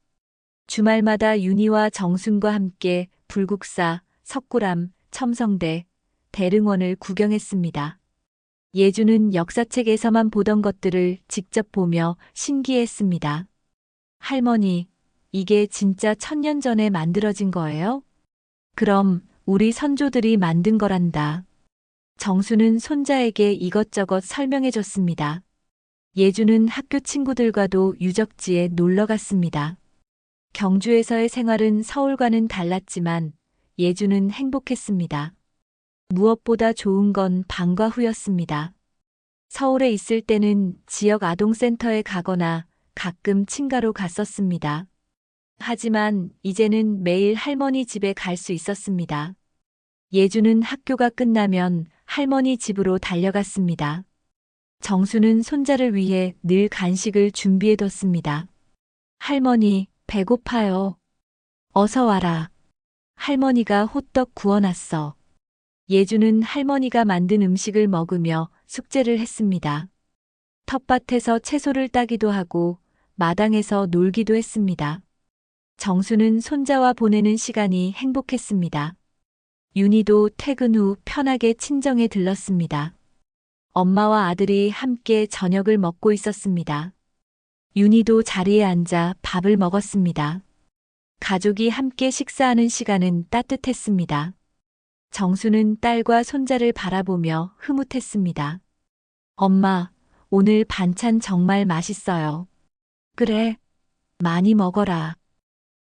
주말마다 윤희와 정순과 함께 불국사, 석굴암, 첨성대, 대릉원을 구경했습니다. 예준은 역사책에서만 보던 것들을 직접 보며 신기했습니다. 할머니, 이게 진짜 1000년 전에 만들어진 거예요? 그럼 우리 선조들이 만든 거란다. 정수는 손자에게 이것저것 설명해 줬습니다. 예준은 학교 친구들과도 유적지에 놀러 갔습니다. 경주에서의 생활은 서울과는 달랐지만 예준은 행복했습니다. 무엇보다 좋은 건 방과 후였습니다. 서울에 있을 때는 지역 아동센터에 가거나 가끔 친가로 갔었습니다. 하지만 이제는 매일 할머니 집에 갈 수 있었습니다. 예준은 학교가 끝나면 할머니 집으로 달려갔습니다. 정수는 손자를 위해 늘 간식을 준비해뒀습니다. 할머니, 배고파요. 어서 와라. 할머니가 호떡 구워놨어. 예준은 할머니가 만든 음식을 먹으며 숙제를 했습니다. 텃밭에서 채소를 따기도 하고 마당에서 놀기도 했습니다. 정수는 손자와 보내는 시간이 행복했습니다. 윤희도 퇴근 후 편하게 친정에 들렀습니다. 엄마와 아들이 함께 저녁을 먹고 있었습니다. 윤희도 자리에 앉아 밥을 먹었습니다. 가족이 함께 식사하는 시간은 따뜻했습니다. 정수는 딸과 손자를 바라보며 흐뭇했습니다. 엄마, 오늘 반찬 정말 맛있어요. 그래, 많이 먹어라.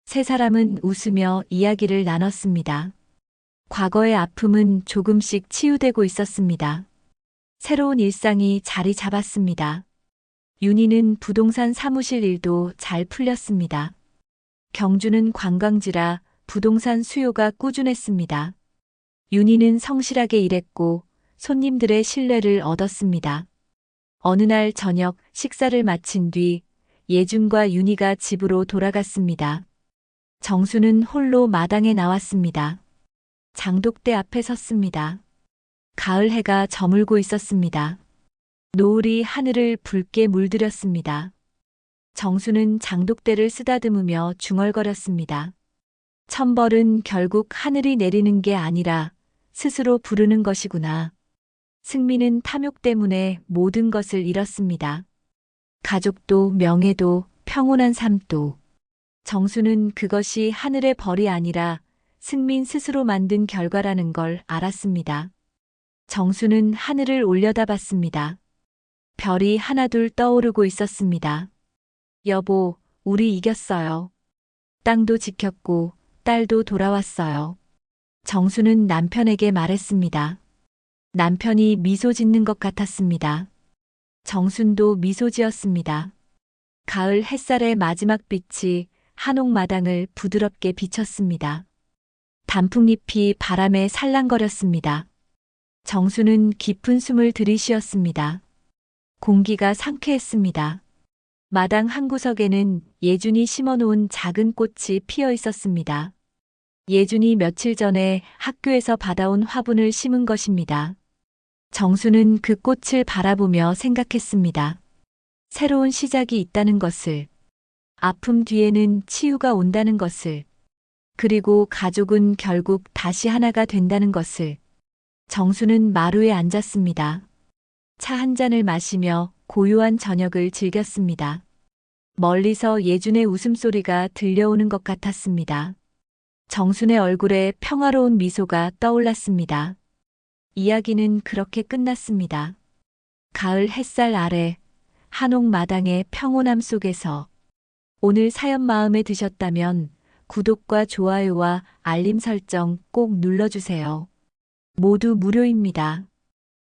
세 사람은 웃으며 이야기를 나눴습니다. 과거의 아픔은 조금씩 치유되고 있었습니다. 새로운 일상이 자리 잡았습니다. 윤희는 부동산 사무실 일도 잘 풀렸습니다. 경주는 관광지라 부동산 수요가 꾸준했습니다. 윤희는 성실하게 일했고 손님들의 신뢰를 얻었습니다. 어느 날 저녁 식사를 마친 뒤 예준과 윤희가 집으로 돌아갔습니다. 정수는 홀로 마당에 나왔습니다. 장독대 앞에 섰습니다. 가을 해가 저물고 있었습니다. 노을이 하늘을 붉게 물들였습니다. 정수는 장독대를 쓰다듬으며 중얼거렸습니다. 천벌은 결국 하늘이 내리는 게 아니라 스스로 부르는 것이구나. 승민은 탐욕 때문에 모든 것을 잃었습니다. 가족도 명예도 평온한 삶도. 정수는 그것이 하늘의 벌이 아니라 승민 스스로 만든 결과라는 걸 알았습니다. 정수는 하늘을 올려다봤습니다. 별이 하나둘 떠오르고 있었습니다. 여보, 우리 이겼어요. 땅도 지켰고 딸도 돌아왔어요. 정수는 남편에게 말했습니다. 남편이 미소 짓는 것 같았습니다. 정순도 미소 지었습니다. 가을 햇살의 마지막 빛이 한옥마당을 부드럽게 비쳤습니다. 단풍잎이 바람에 살랑거렸습니다. 정수는 깊은 숨을 들이쉬었습니다. 공기가 상쾌했습니다. 마당 한 구석에는 예준이 심어놓은 작은 꽃이 피어 있었습니다. 예준이 며칠 전에 학교에서 받아온 화분을 심은 것입니다. 정수는 그 꽃을 바라보며 생각했습니다. 새로운 시작이 있다는 것을, 아픔 뒤에는 치유가 온다는 것을, 그리고 가족은 결국 다시 하나가 된다는 것을. 정수는 마루에 앉았습니다. 차 한 잔을 마시며 고요한 저녁을 즐겼습니다. 멀리서 예준의 웃음소리가 들려오는 것 같았습니다. 정순의 얼굴에 평화로운 미소가 떠올랐습니다. 이야기는 그렇게 끝났습니다. 가을 햇살 아래 한옥 마당의 평온함 속에서. 오늘 사연 마음에 드셨다면 구독과 좋아요와 알림 설정 꼭 눌러주세요. 모두 무료입니다.